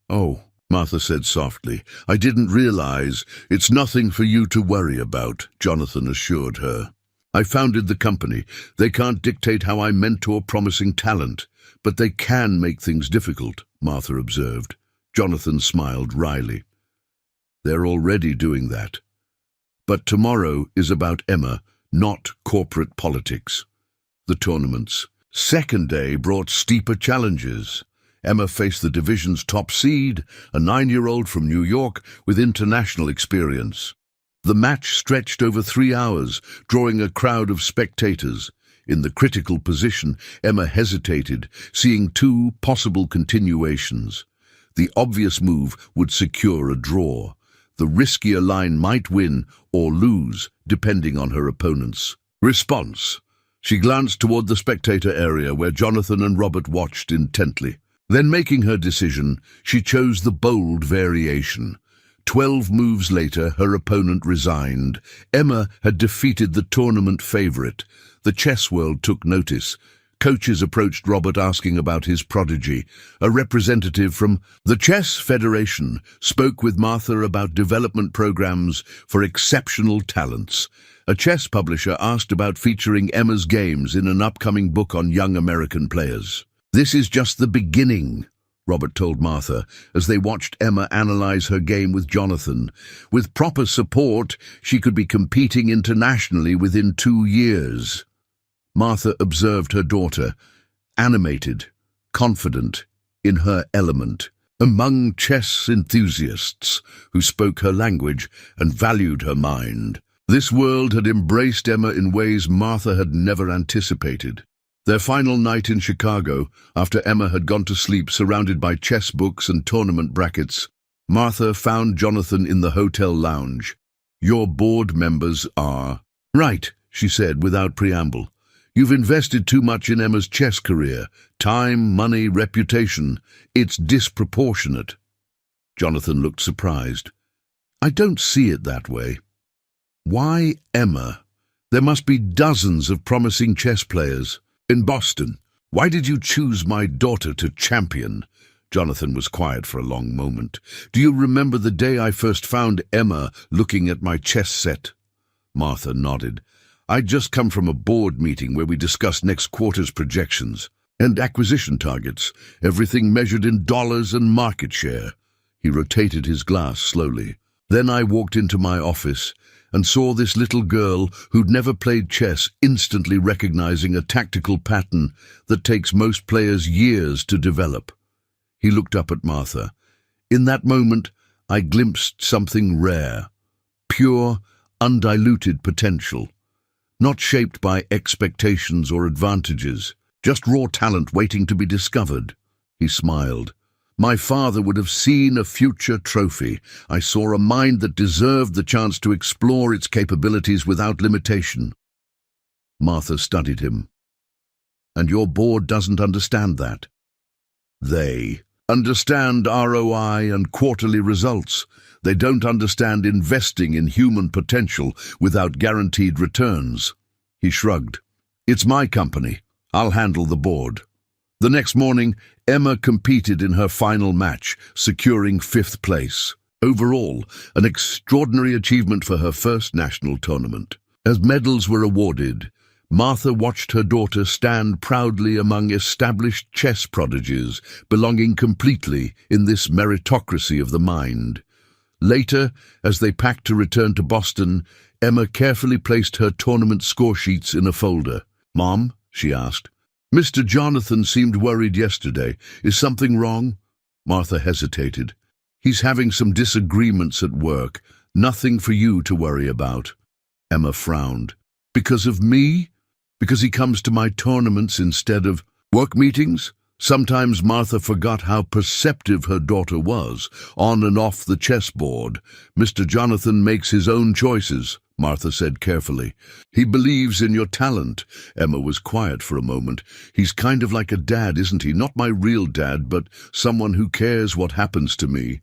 "Oh," Martha said softly, "I didn't realize. It's nothing for you to worry about," Jonathan assured her. "I founded the company. They can't dictate how I mentor promising talent, but they can make things difficult," Martha observed. Jonathan smiled wryly. "They're already doing that. But tomorrow is about Emma, not corporate politics." The tournament's 2nd day brought steeper challenges. Emma faced the division's top seed, a 9-year-old from New York with international experience. The match stretched over 3 hours, drawing a crowd of spectators. In the critical position, Emma hesitated, seeing 2 possible continuations. The obvious move would secure a draw. The riskier line might win or lose, depending on her opponent's response. She glanced toward the spectator area where Jonathan and Robert watched intently. Then, making her decision, she chose the bold variation. 12 moves later, her opponent resigned. Emma had defeated the tournament favorite. The chess world took notice. Coaches approached Robert asking about his prodigy. A representative from the Chess Federation spoke with Martha about development programs for exceptional talents. A chess publisher asked about featuring Emma's games in an upcoming book on young American players. "This is just the beginning," Robert told Martha as they watched Emma analyze her game with Jonathan. With proper support, she could be competing internationally within 2 years. Martha observed her daughter, animated, confident, in her element, among chess enthusiasts who spoke her language and valued her mind. This world had embraced Emma in ways Martha had never anticipated. Their final night in Chicago, after Emma had gone to sleep surrounded by chess books and tournament brackets, Martha found Jonathan in the hotel lounge. "Your board members are..." "Right," she said without preamble. "You've invested too much in Emma's chess career. Time, money, reputation. It's disproportionate." Jonathan looked surprised. "I don't see it that way." "Why Emma? There must be dozens of promising chess players. In Boston, why did you choose my daughter to champion?" Jonathan was quiet for a long moment. "Do you remember the day I first found Emma looking at my chess set?" Martha nodded. "I'd just come from a board meeting where we discussed next quarter's projections and acquisition targets, everything measured in dollars and market share." He rotated his glass slowly. "Then I walked into my office and saw this little girl who'd never played chess instantly recognizing a tactical pattern that takes most players years to develop." He looked up at Martha. "In that moment, I glimpsed something rare, pure, undiluted potential, not shaped by expectations or advantages, just raw talent waiting to be discovered." He smiled. "My father would have seen a future trophy. I saw a mind that deserved the chance to explore its capabilities without limitation." Martha studied him. "And your board doesn't understand that?" "They understand ROI and quarterly results. They don't understand investing in human potential without guaranteed returns." He shrugged. "It's my company. I'll handle the board." The next morning, Emma competed in her final match, securing 5th place. Overall, an extraordinary achievement for her first national tournament. As medals were awarded, Martha watched her daughter stand proudly among established chess prodigies, belonging completely in this meritocracy of the mind. Later, as they packed to return to Boston, Emma carefully placed her tournament score sheets in a folder. "Mom," she asked, "Mr. Jonathan seemed worried yesterday. Is something wrong?" Martha hesitated. "He's having some disagreements at work. Nothing for you to worry about." Emma frowned. "Because of me? Because he comes to my tournaments instead of work meetings?" Sometimes Martha forgot how perceptive her daughter was, on and off the chessboard. "Mr. Jonathan makes his own choices," Martha said carefully. "He believes in your talent." Emma was quiet for a moment. "He's kind of like a dad, isn't he? Not my real dad, but someone who cares what happens to me."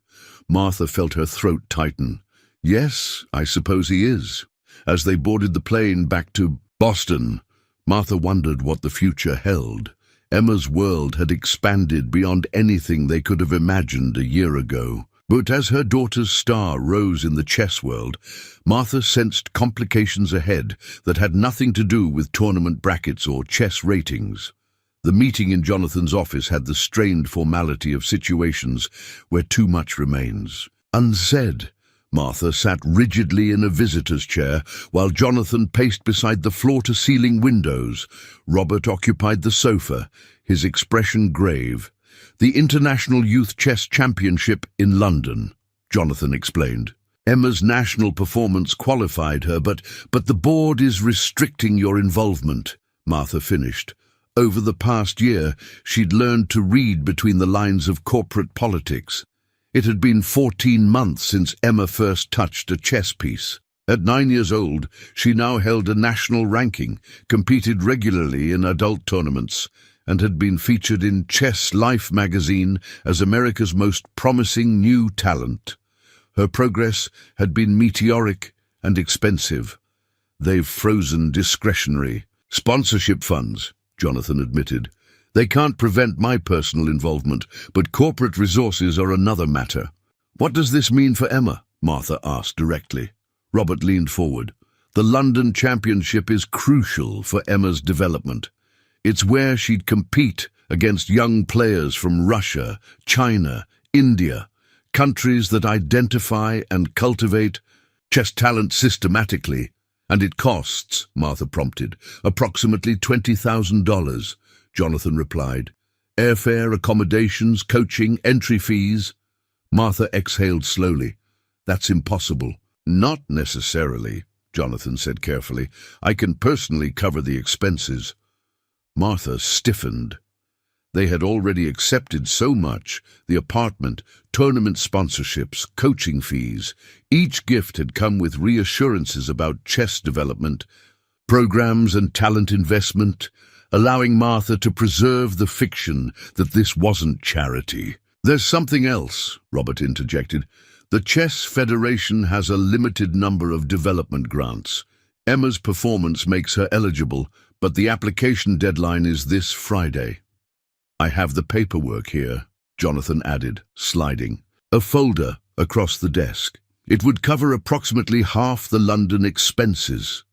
Martha felt her throat tighten. "Yes, I suppose he is." As they boarded the plane back to Boston, Martha wondered what the future held. Emma's world had expanded beyond anything they could have imagined a year ago. But as her daughter's star rose in the chess world, Martha sensed complications ahead that had nothing to do with tournament brackets or chess ratings. The meeting in Jonathan's office had the strained formality of situations where too much remains unsaid. Martha sat rigidly in a visitor's chair, while Jonathan paced beside the floor-to-ceiling windows. Robert occupied the sofa, his expression grave. "The International Youth Chess Championship in London," Jonathan explained. "Emma's national performance qualified her, but the board is restricting your involvement," Martha finished. Over the past year, she'd learned to read between the lines of corporate politics. It had been 14 months since Emma first touched a chess piece. At 9 years old, she now held a national ranking, competed regularly in adult tournaments, and had been featured in Chess Life magazine as America's most promising new talent. Her progress had been meteoric and expensive. "They've frozen discretionary sponsorship funds," Jonathan admitted. "They can't prevent my personal involvement, but corporate resources are another matter." "What does this mean for Emma?" Martha asked directly. Robert leaned forward. "The London Championship is crucial for Emma's development. It's where she'd compete against young players from Russia, China, India, countries that identify and cultivate chess talent systematically. And it costs, Martha prompted, approximately $20,000, Jonathan replied. Airfare, accommodations, coaching, entry fees. Martha exhaled slowly. That's impossible. Not necessarily, Jonathan said carefully. I can personally cover the expenses. Martha stiffened. They had already accepted so much: the apartment, tournament sponsorships, coaching fees. Each gift had come with reassurances about chess development, programs and talent investment, allowing Martha to preserve the fiction that this wasn't charity. There's something else, Robert interjected. The Chess Federation has a limited number of development grants. Emma's performance makes her eligible, but the application deadline is this Friday. I have the paperwork here, Jonathan added, sliding a folder across the desk. It would cover approximately half the London expenses.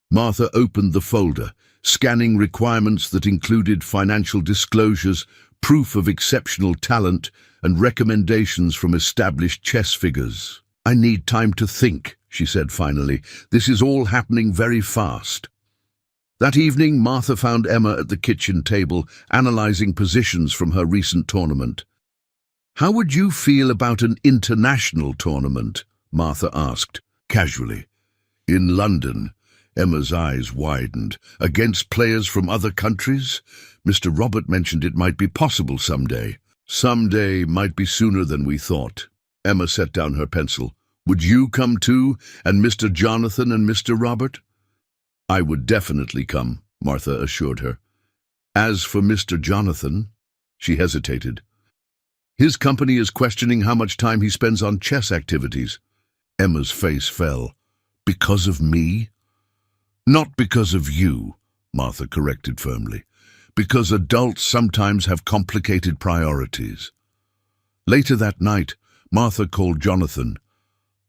Martha opened the folder, scanning requirements that included financial disclosures, proof of exceptional talent, and recommendations from established chess figures. I need time to think, she said finally. This is all happening very fast. That evening, Martha found Emma at the kitchen table, analyzing positions from her recent tournament. How would you feel about an international tournament? Martha asked, casually. In London. Emma's eyes widened. Against players from other countries? Mr. Robert mentioned it might be possible someday. Someday might be sooner than we thought. Emma set down her pencil. Would you come too, and Mr. Jonathan and Mr. Robert? I would definitely come, Martha assured her. As for Mr. Jonathan, she hesitated. His company is questioning how much time he spends on chess activities. Emma's face fell. Because of me? Not because of you, Martha corrected firmly. Because adults sometimes have complicated priorities. Later that night, Martha called Jonathan.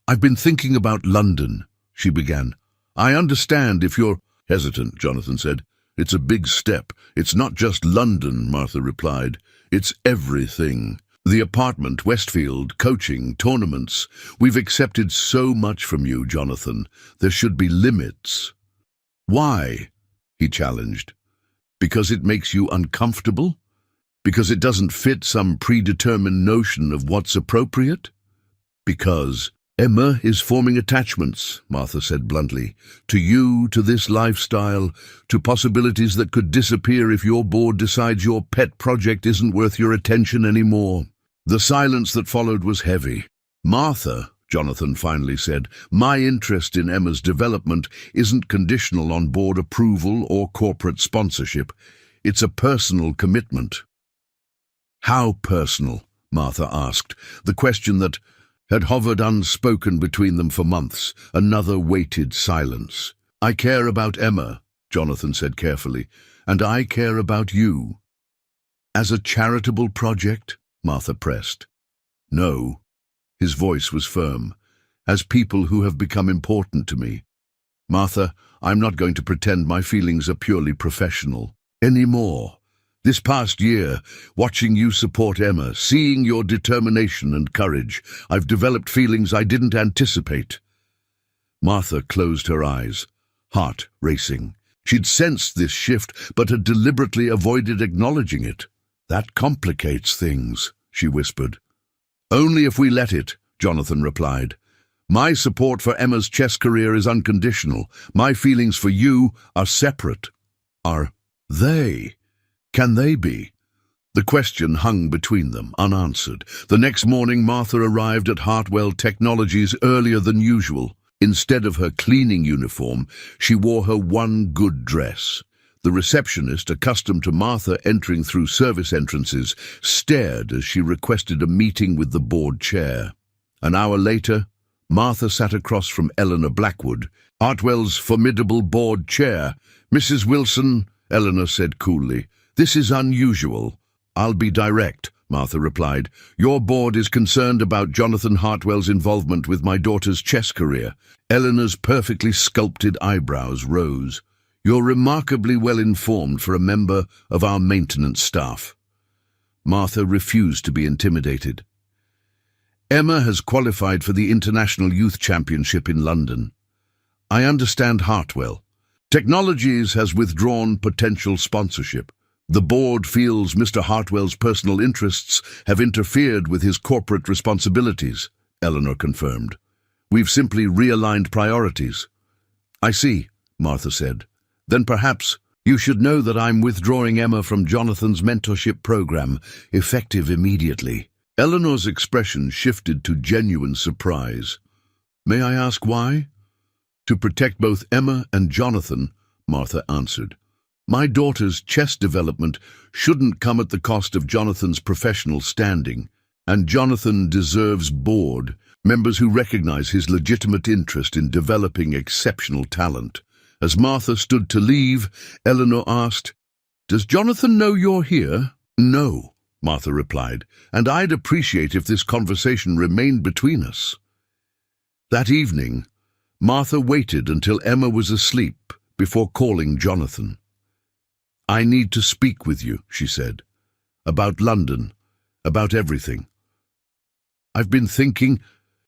I've been thinking about London, she began. I understand if you're hesitant, Jonathan said. It's a big step. It's not just London, Martha replied. It's everything. The apartment, Westfield, coaching, tournaments. We've accepted so much from you, Jonathan. There should be limits. Why? He challenged. Because it makes you uncomfortable? Because it doesn't fit some predetermined notion of what's appropriate? Because Emma is forming attachments, Martha said bluntly, to you, to this lifestyle, to possibilities that could disappear if your board decides your pet project isn't worth your attention anymore. The silence that followed was heavy. Martha, Jonathan finally said, my interest in Emma's development isn't conditional on board approval or corporate sponsorship. It's a personal commitment. How personal? Martha asked, the question that had hovered unspoken between them for months. Another weighted silence. I care about Emma, Jonathan said carefully, and I care about you. As a charitable project? Martha pressed. No. His voice was firm. As people who have become important to me. Martha, I'm not going to pretend my feelings are purely professional anymore. This past year, watching you support Emma, seeing your determination and courage, I've developed feelings I didn't anticipate. Martha closed her eyes, heart racing. She'd sensed this shift, but had deliberately avoided acknowledging it. That complicates things, she whispered. Only if we let it, Jonathan replied. My support for Emma's chess career is unconditional. My feelings for you are separate. Are they? Can they be? The question hung between them, unanswered. The next morning, Martha arrived at Hartwell Technologies earlier than usual. Instead of her cleaning uniform, she wore her one good dress. The receptionist, accustomed to Martha entering through service entrances, stared as she requested a meeting with the board chair. An hour later, Martha sat across from Eleanor Blackwood, Hartwell's formidable board chair. Mrs. Wilson, Eleanor said coolly, this is unusual. I'll be direct, Martha replied. Your board is concerned about Jonathan Hartwell's involvement with my daughter's chess career. Eleanor's perfectly sculpted eyebrows rose. You're remarkably well informed for a member of our maintenance staff. Martha refused to be intimidated. Emma has qualified for the International Youth Championship in London. I understand Hartwell. Technologies has withdrawn potential sponsorship. The board feels Mr. Hartwell's personal interests have interfered with his corporate responsibilities, Eleanor confirmed. We've simply realigned priorities. I see, Martha said. Then perhaps you should know that I'm withdrawing Emma from Jonathan's mentorship program, effective immediately. Eleanor's expression shifted to genuine surprise. May I ask why? To protect both Emma and Jonathan, Martha answered. My daughter's chess development shouldn't come at the cost of Jonathan's professional standing, and Jonathan deserves board members who recognize his legitimate interest in developing exceptional talent. As Martha stood to leave, Eleanor asked, Does Jonathan know you're here? No, Martha replied, and I'd appreciate if this conversation remained between us. That evening, Martha waited until Emma was asleep before calling Jonathan. I need to speak with you, she said. About London, about everything. I've been thinking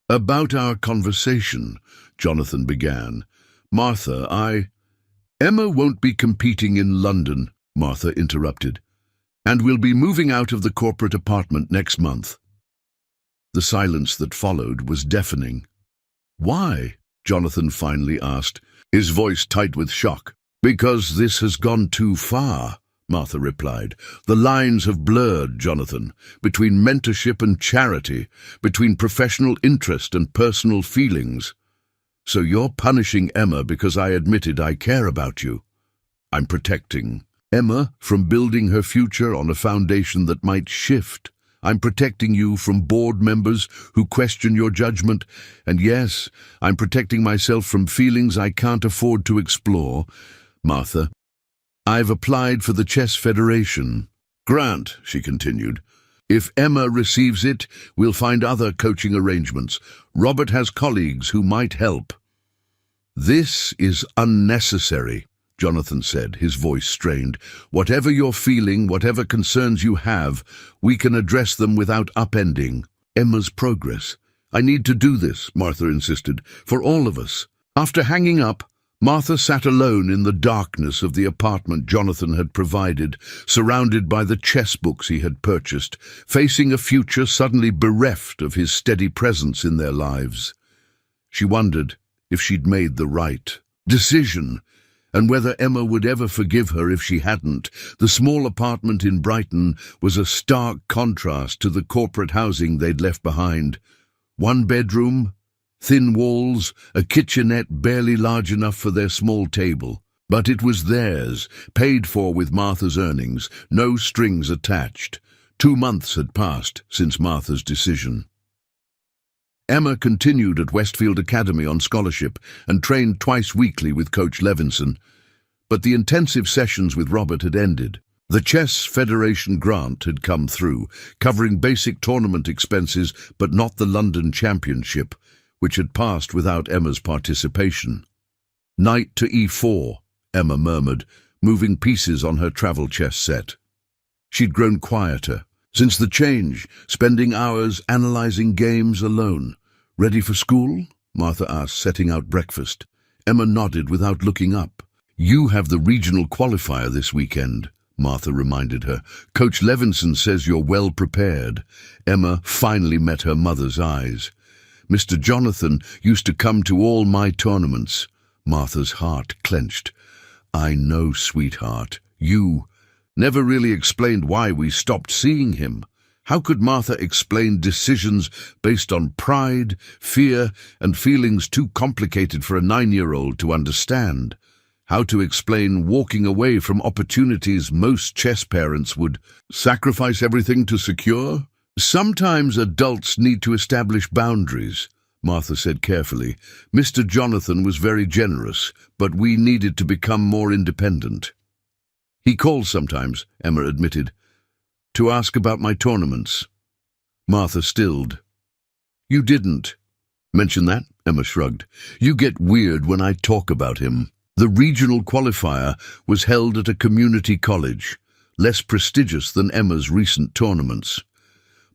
about our conversation, Jonathan began. Emma won't be competing in London, Martha interrupted, and we'll be moving out of the corporate apartment next month. The silence that followed was deafening. Why? Jonathan finally asked, his voice tight with shock. Because this has gone too far, Martha replied. The lines have blurred, Jonathan, between mentorship and charity, between professional interest and personal feelings. So you're punishing Emma because I admitted I care about you. I'm protecting Emma from building her future on a foundation that might shift. I'm protecting you from board members who question your judgment. And yes, I'm protecting myself from feelings I can't afford to explore. Martha, I've applied for the Chess Federation. Grant, she continued. If Emma receives it, we'll find other coaching arrangements. Robert has colleagues who might help. This is unnecessary, Jonathan said, his voice strained. Whatever you're feeling, whatever concerns you have, we can address them without upending Emma's progress. I need to do this, Martha insisted, for all of us. After hanging up, Martha sat alone in the darkness of the apartment Jonathan had provided, surrounded by the chess books he had purchased, facing a future suddenly bereft of his steady presence in their lives. She wondered if she'd made the right decision, and whether Emma would ever forgive her if she hadn't. The small apartment in Brighton was a stark contrast to the corporate housing they'd left behind. One bedroom, thin walls, a kitchenette barely large enough for their small table. But it was theirs, paid for with Martha's earnings, no strings attached. 2 months had passed since Martha's decision. Emma continued at Westfield Academy on scholarship and trained twice weekly with Coach Levinson. But the intensive sessions with Robert had ended. The Chess Federation grant had come through, covering basic tournament expenses but not the London Championship, which had passed without Emma's participation. Knight to e4, Emma murmured, moving pieces on her travel chess set. She'd grown quieter since the change, spending hours analysing games alone. Ready for school? Martha asked, setting out breakfast. Emma nodded without looking up. You have the regional qualifier this weekend, Martha reminded her. Coach Levinson says you're well prepared. Emma finally met her mother's eyes. Mr. Jonathan used to come to all my tournaments. Martha's heart clenched. I know, sweetheart. You never really explained why we stopped seeing him. How could Martha explain decisions based on pride, fear, and feelings too complicated for a 9-year-old to understand? How to explain walking away from opportunities most chess parents would sacrifice everything to secure? Sometimes adults need to establish boundaries, Martha said carefully. Mr. Jonathan was very generous, but we needed to become more independent. He calls sometimes, Emma admitted, to ask about my tournaments. Martha stilled. You didn't mention that, Emma shrugged. You get weird when I talk about him. The regional qualifier was held at a community college, less prestigious than Emma's recent tournaments.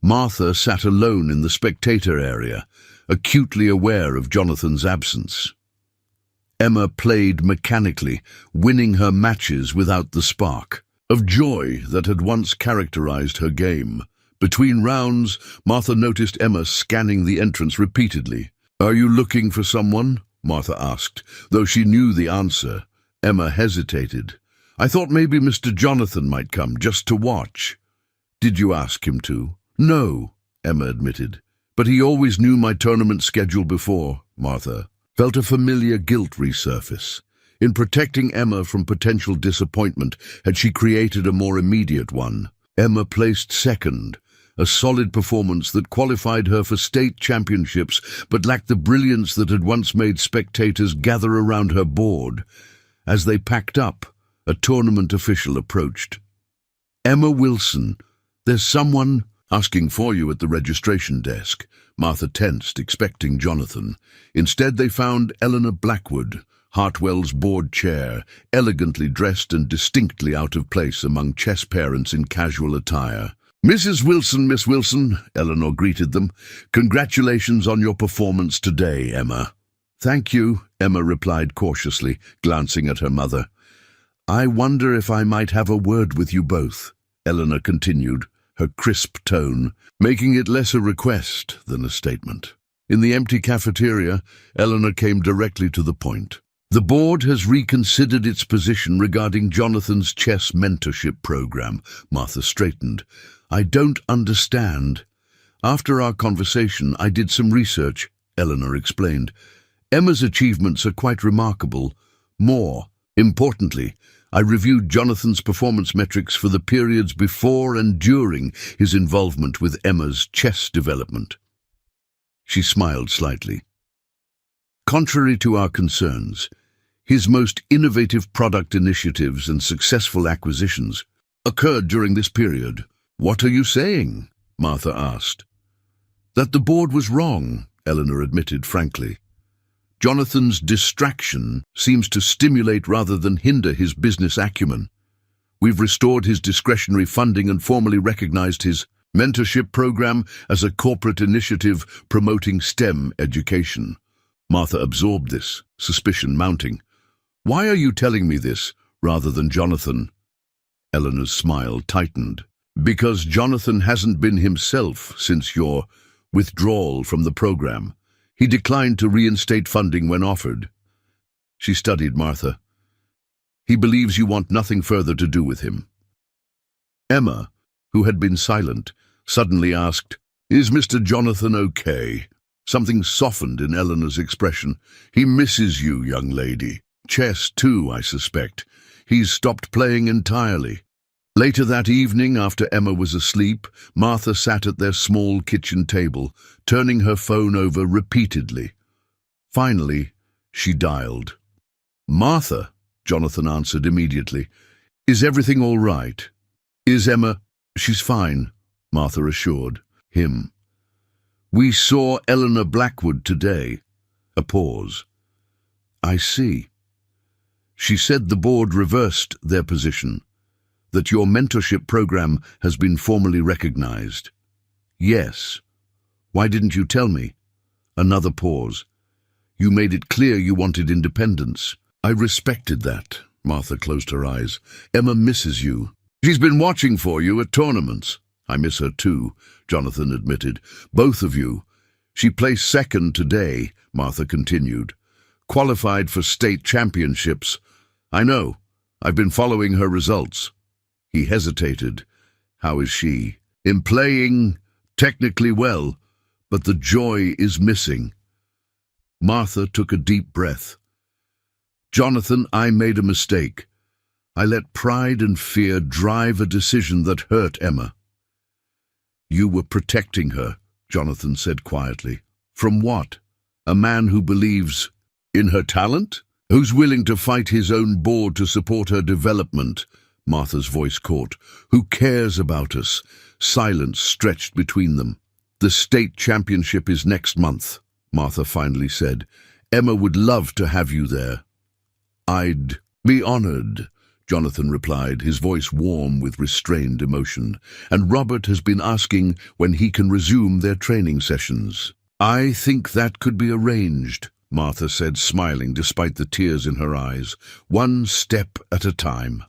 Martha sat alone in the spectator area, acutely aware of Jonathan's absence. Emma played mechanically, winning her matches without the spark of joy that had once characterized her game. Between rounds, Martha noticed Emma scanning the entrance repeatedly. "Are you looking for someone?" Martha asked. Though she knew the answer, Emma hesitated. "I thought maybe Mr. Jonathan might come, just to watch." "Did you ask him to?" "No," Emma admitted. "But he always knew my tournament schedule before." Martha felt a familiar guilt resurface. In protecting Emma from potential disappointment, had she created a more immediate one? Emma placed second, a solid performance that qualified her for state championships but lacked the brilliance that had once made spectators gather around her board. As they packed up, a tournament official approached. "Emma Wilson, there's someone asking for you at the registration desk." Martha tensed, expecting Jonathan. Instead they found Eleanor Blackwood, Hartwell's board chair, elegantly dressed and distinctly out of place among chess parents in casual attire. "Mrs. Wilson, Miss Wilson," Eleanor greeted them. "Congratulations on your performance today, Emma." "Thank you," Emma replied cautiously, glancing at her mother. "I wonder if I might have a word with you both," Eleanor continued, her crisp tone making it less a request than a statement. In the empty cafeteria, Eleanor came directly to the point. "The board has reconsidered its position regarding Jonathan's chess mentorship program." Martha straightened. "I don't understand." "After our conversation, I did some research," Eleanor explained. "Emma's achievements are quite remarkable. More importantly, I reviewed Jonathan's performance metrics for the periods before and during his involvement with Emma's chess development." She smiled slightly. "Contrary to our concerns, his most innovative product initiatives and successful acquisitions occurred during this period." "What are you saying?" Martha asked. "That the board was wrong," Eleanor admitted frankly. "Jonathan's distraction seems to stimulate rather than hinder his business acumen. We've restored his discretionary funding and formally recognized his mentorship program as a corporate initiative promoting STEM education." Martha absorbed this, suspicion mounting. "Why are you telling me this rather than Jonathan?" Eleanor's smile tightened. "Because Jonathan hasn't been himself since your withdrawal from the program. He declined to reinstate funding when offered." She studied Martha. "He believes you want nothing further to do with him." Emma, who had been silent, suddenly asked, "Is Mr. Jonathan okay?" Something softened in Eleanor's expression. "He misses you, young lady. Chess, too, I suspect. He's stopped playing entirely." Later that evening, after Emma was asleep, Martha sat at their small kitchen table, turning her phone over repeatedly. Finally, she dialed. "Martha," Jonathan answered immediately. "Is everything all right?" "Is Emma—" "She's fine," Martha assured him. "We saw Eleanor Blackwood today." A pause. "I see. She said the board reversed their position, that your mentorship program has been formally recognized." "Yes. Why didn't you tell me?" Another pause. "You made it clear you wanted independence." "I respected that." Martha closed her eyes. "Emma misses you. She's been watching for you at tournaments." "I miss her too," Jonathan admitted. "Both of you." "She placed second today," Martha continued. "Qualified for state championships." "I know. I've been following her results." He hesitated. "How is she?" "In playing technically well, but the joy is missing." Martha took a deep breath. "Jonathan, I made a mistake. I let pride and fear drive a decision that hurt Emma." "You were protecting her," Jonathan said quietly. "From what? A man who believes in her talent? Who's willing to fight his own board to support her development?" Martha's voice caught. "Who cares about us?" Silence stretched between them. "The state championship is next month," Martha finally said. "Emma would love to have you there." "I'd be honored," Jonathan replied, his voice warm with restrained emotion. "And Robert has been asking when he can resume their training sessions." "I think that could be arranged," Martha said, smiling despite the tears in her eyes. "One step at a time."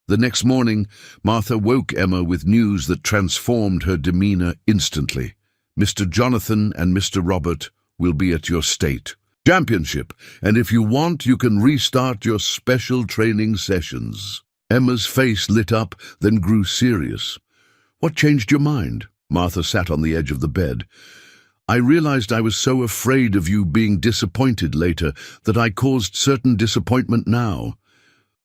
The next morning, Martha woke Emma with news that transformed her demeanor instantly. "Mr. Jonathan and Mr. Robert will be at your state championship, and if you want, you can restart your special training sessions." Emma's face lit up, then grew serious. "What changed your mind?" Martha sat on the edge of the bed. "I realized I was so afraid of you being disappointed later that I caused certain disappointment now.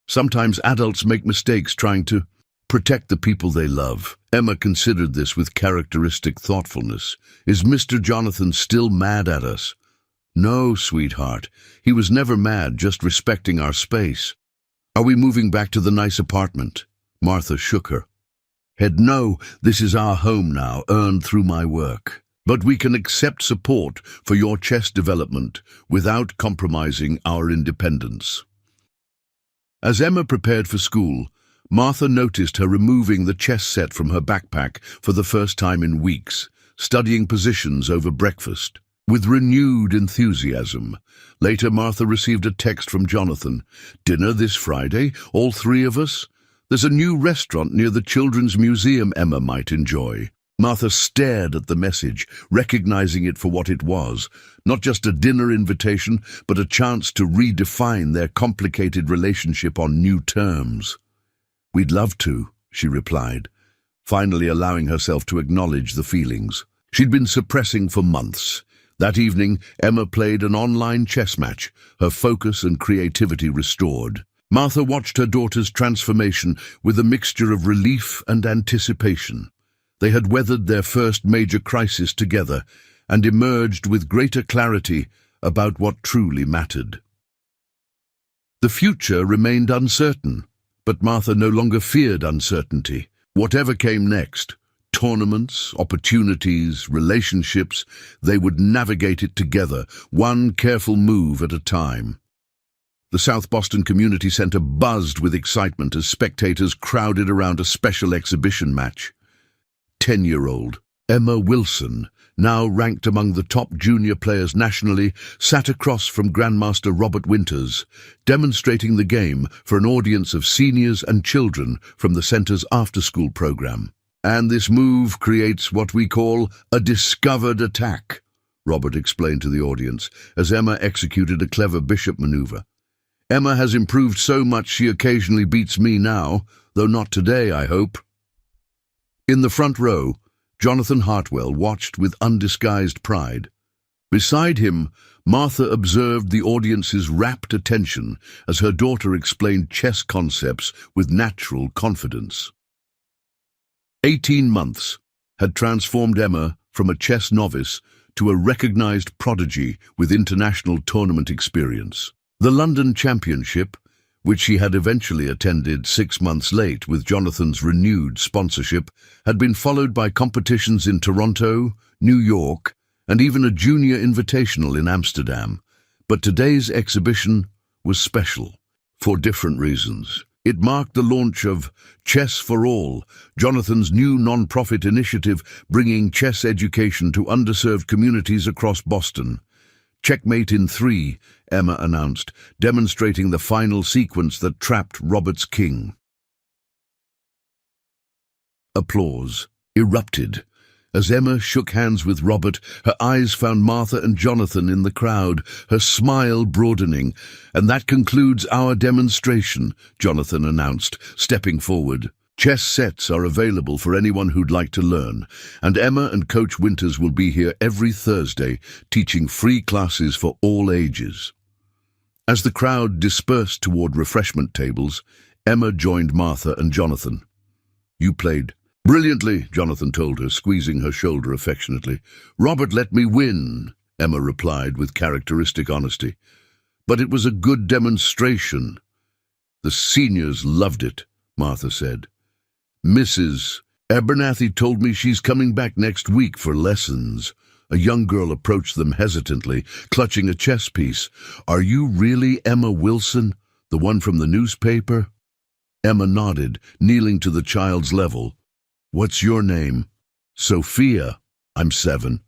Sometimes adults make mistakes trying to protect the people they love." Emma considered this with characteristic thoughtfulness. "Is Mr. Jonathan still mad at us?" "No, sweetheart. He was never mad, just respecting our space." "Are we moving back to the nice apartment?" Martha shook her head. "No, this is our home now, earned through my work. But we can accept support for your chess development without compromising our independence." As Emma prepared for school, Martha noticed her removing the chess set from her backpack for the first time in weeks, studying positions over breakfast with renewed enthusiasm. Later, Martha received a text from Jonathan. "Dinner this Friday, all three of us? There's a new restaurant near the Children's Museum Emma might enjoy." Martha stared at the message, recognizing it for what it was, not just a dinner invitation, but a chance to redefine their complicated relationship on new terms. "We'd love to," she replied, finally allowing herself to acknowledge the feelings she'd been suppressing for months. That evening, Emma played an online chess match, her focus and creativity restored. Martha watched her daughter's transformation with a mixture of relief and anticipation. They had weathered their first major crisis together and emerged with greater clarity about what truly mattered. The future remained uncertain, but Martha no longer feared uncertainty. Whatever came next, tournaments, opportunities, relationships, they would navigate it together, one careful move at a time. The South Boston Community Center buzzed with excitement as spectators crowded around a special exhibition match. 10-year-old Emma Wilson, now ranked among the top junior players nationally, sat across from Grandmaster Robert Winters, demonstrating the game for an audience of seniors and children from the center's after-school program. "And this move creates what we call a discovered attack," Robert explained to the audience as Emma executed a clever bishop maneuver. "Emma has improved so much she occasionally beats me now, though not today, I hope." In the front row, Jonathan Hartwell watched with undisguised pride. Beside him, Martha observed the audience's rapt attention as her daughter explained chess concepts with natural confidence. 18 months had transformed Emma from a chess novice to a recognized prodigy with international tournament experience. The London Championship, which she had eventually attended 6 months late with Jonathan's renewed sponsorship, had been followed by competitions in Toronto, New York, and even a junior invitational in Amsterdam. But today's exhibition was special, for different reasons. It marked the launch of Chess for All, Jonathan's new non-profit initiative bringing chess education to underserved communities across Boston. "Checkmate in 3, Emma announced, demonstrating the final sequence that trapped Robert's king. Applause erupted. As Emma shook hands with Robert, her eyes found Martha and Jonathan in the crowd, her smile broadening. "And that concludes our demonstration," Jonathan announced, stepping forward. "Chess sets are available for anyone who'd like to learn, and Emma and Coach Winters will be here every Thursday, teaching free classes for all ages." As the crowd dispersed toward refreshment tables, Emma joined Martha and Jonathan. "You played brilliantly," Jonathan told her, squeezing her shoulder affectionately. "Robert let me win," Emma replied with characteristic honesty. "But it was a good demonstration." "The seniors loved it," Martha said. "Mrs. Abernathy told me she's coming back next week for lessons." A young girl approached them hesitantly, clutching a chess piece. "Are you really Emma Wilson?" The one from the newspaper? Emma nodded, kneeling to the child's level. What's your name? Sophia. I'm 7.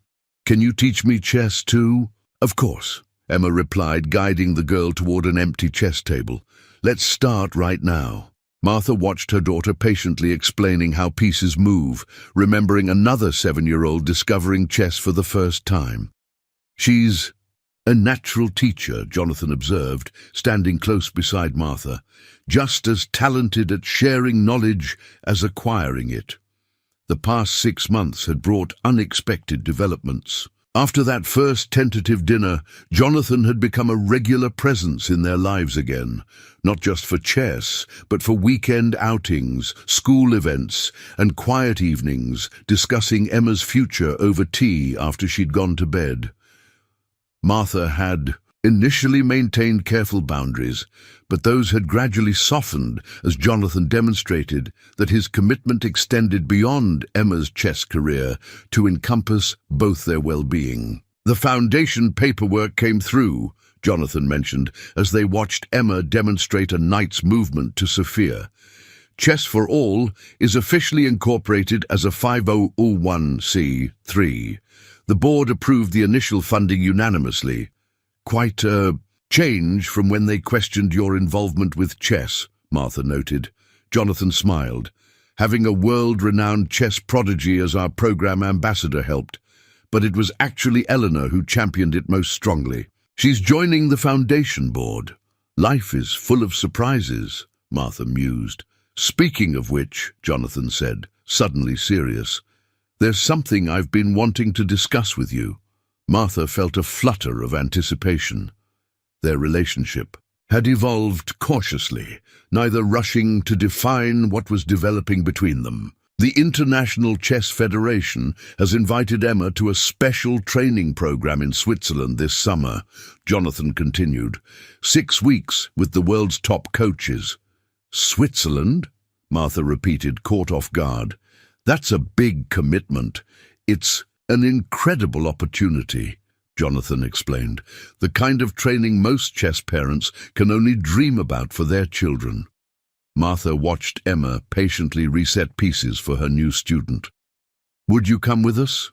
Can you teach me chess too? Of course, Emma replied, guiding the girl toward an empty chess table. Let's start right now. Martha watched her daughter patiently explaining how pieces move, remembering another 7-year-old discovering chess for the first time. She's a natural teacher, Jonathan observed, standing close beside Martha, just as talented at sharing knowledge as acquiring it. The past 6 months had brought unexpected developments. After that first tentative dinner, Jonathan had become a regular presence in their lives again, not just for chess, but for weekend outings, school events, and quiet evenings, discussing Emma's future over tea after she'd gone to bed. Martha had initially maintained careful boundaries, but those had gradually softened as Jonathan demonstrated that his commitment extended beyond Emma's chess career to encompass both their well-being. The foundation paperwork came through, Jonathan mentioned, as they watched Emma demonstrate a knight's movement to Sophia. Chess for All is officially incorporated as a 5001c3. The board approved the initial funding unanimously. Quite a change from when they questioned your involvement with chess, Martha noted. Jonathan smiled. Having a world-renowned chess prodigy as our program ambassador helped, but it was actually Eleanor who championed it most strongly. She's joining the foundation board. Life is full of surprises, Martha mused. Speaking of which, Jonathan said, suddenly serious, there's something I've been wanting to discuss with you. Martha felt a flutter of anticipation. Their relationship had evolved cautiously, neither rushing to define what was developing between them. The International Chess Federation has invited Emma to a special training program in Switzerland this summer, Jonathan continued. 6 weeks with the world's top coaches. Switzerland? Martha repeated, caught off guard. That's a big commitment. It's an incredible opportunity, Jonathan explained. The kind of training most chess parents can only dream about for their children. Martha watched Emma patiently reset pieces for her new student. Would you come with us?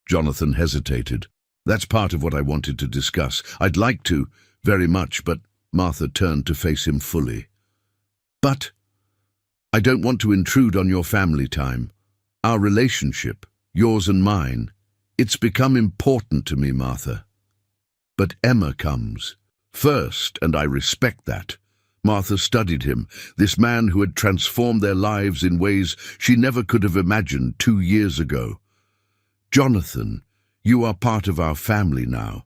Jonathan hesitated. That's part of what I wanted to discuss. I'd like to, very much, but Martha turned to face him fully. But I don't want to intrude on your family time. Our relationship, yours and mine, it's become important to me, Martha. But Emma comes first, and I respect that. Martha studied him, this man who had transformed their lives in ways she never could have imagined 2 years ago. Jonathan, you are part of our family now.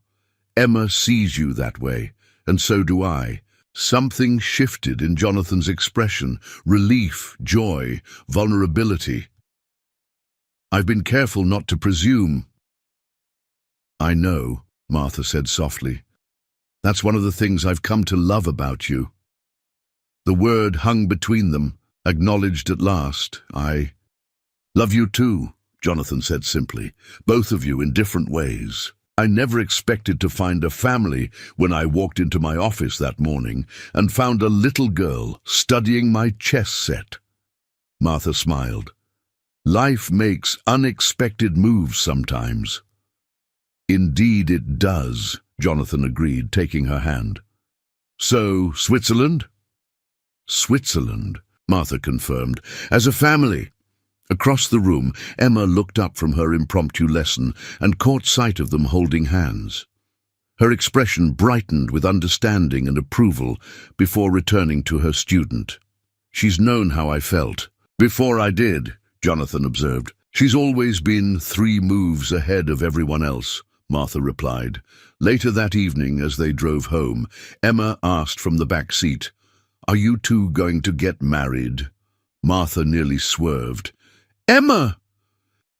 Emma sees you that way, and so do I. Something shifted in Jonathan's expression, relief, joy, vulnerability. I've been careful not to presume. I know, Martha said softly. That's one of the things I've come to love about you. The word hung between them, acknowledged at last. I love you too, Jonathan said simply, both of you in different ways. I never expected to find a family when I walked into my office that morning and found a little girl studying my chess set. Martha smiled. Life makes unexpected moves sometimes. Indeed it does, Jonathan agreed, taking her hand. So, Switzerland? Switzerland, Martha confirmed, as a family. Across the room, Emma looked up from her impromptu lesson and caught sight of them holding hands. Her expression brightened with understanding and approval before returning to her student. She's known how I felt. Before I did, Jonathan observed. She's always been 3 moves ahead of everyone else, Martha replied. Later that evening, as they drove home, Emma asked from the back seat, "Are you two going to get married?" Martha nearly swerved. Emma!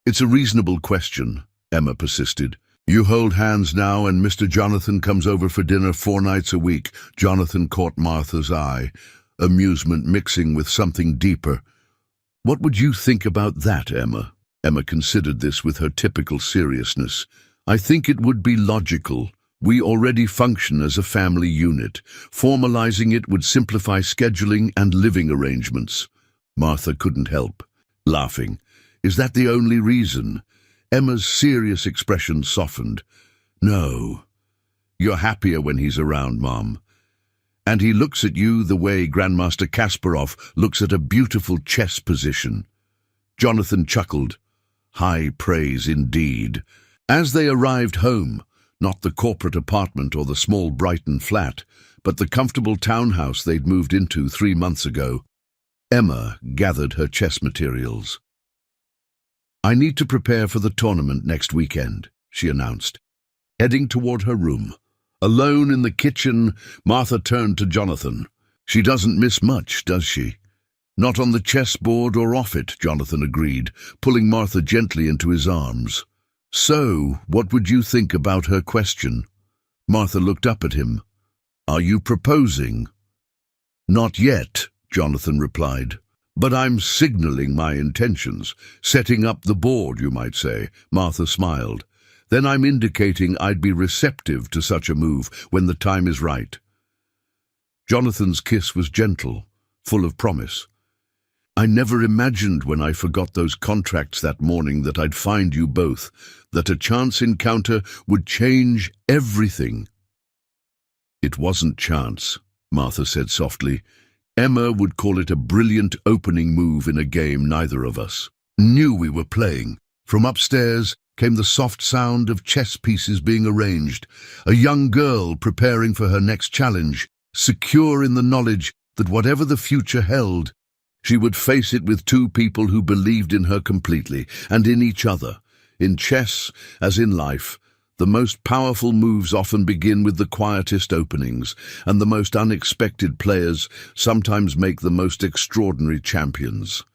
It's a reasonable question, Emma persisted. You hold hands now and Mr. Jonathan comes over for dinner 4 nights a week. Jonathan caught Martha's eye, amusement mixing with something deeper. What would you think about that, Emma? Emma considered this with her typical seriousness. I think it would be logical, We already function as a family unit. Formalizing it would simplify scheduling and living arrangements. Martha couldn't help, laughing. Is that the only reason? Emma's serious expression softened. No. You're happier when he's around, Mom. And he looks at you the way Grandmaster Kasparov looks at a beautiful chess position. Jonathan chuckled. High praise indeed. As they arrived home, not the corporate apartment or the small Brighton flat, but the comfortable townhouse they'd moved into 3 months ago, Emma gathered her chess materials. I need to prepare for the tournament next weekend, she announced, heading toward her room. Alone in the kitchen, Martha turned to Jonathan. She doesn't miss much, does she? Not on the chessboard or off it, Jonathan agreed, pulling Martha gently into his arms. So, what would you think about her question? Martha looked up at him. Are you proposing? Not yet, Jonathan replied. But I'm signaling my intentions, setting up the board, you might say. Martha smiled. Then I'm indicating I'd be receptive to such a move when the time is right. Jonathan's kiss was gentle, full of promise. I never imagined when I forgot those contracts that morning that I'd find you both, that a chance encounter would change everything. It wasn't chance, Martha said softly. Emma would call it a brilliant opening move in a game neither of us knew we were playing. From upstairs came the soft sound of chess pieces being arranged, a young girl preparing for her next challenge, secure in the knowledge that whatever the future held, she would face it with two people who believed in her completely and in each other. In chess, as in life, the most powerful moves often begin with the quietest openings, and the most unexpected players sometimes make the most extraordinary champions.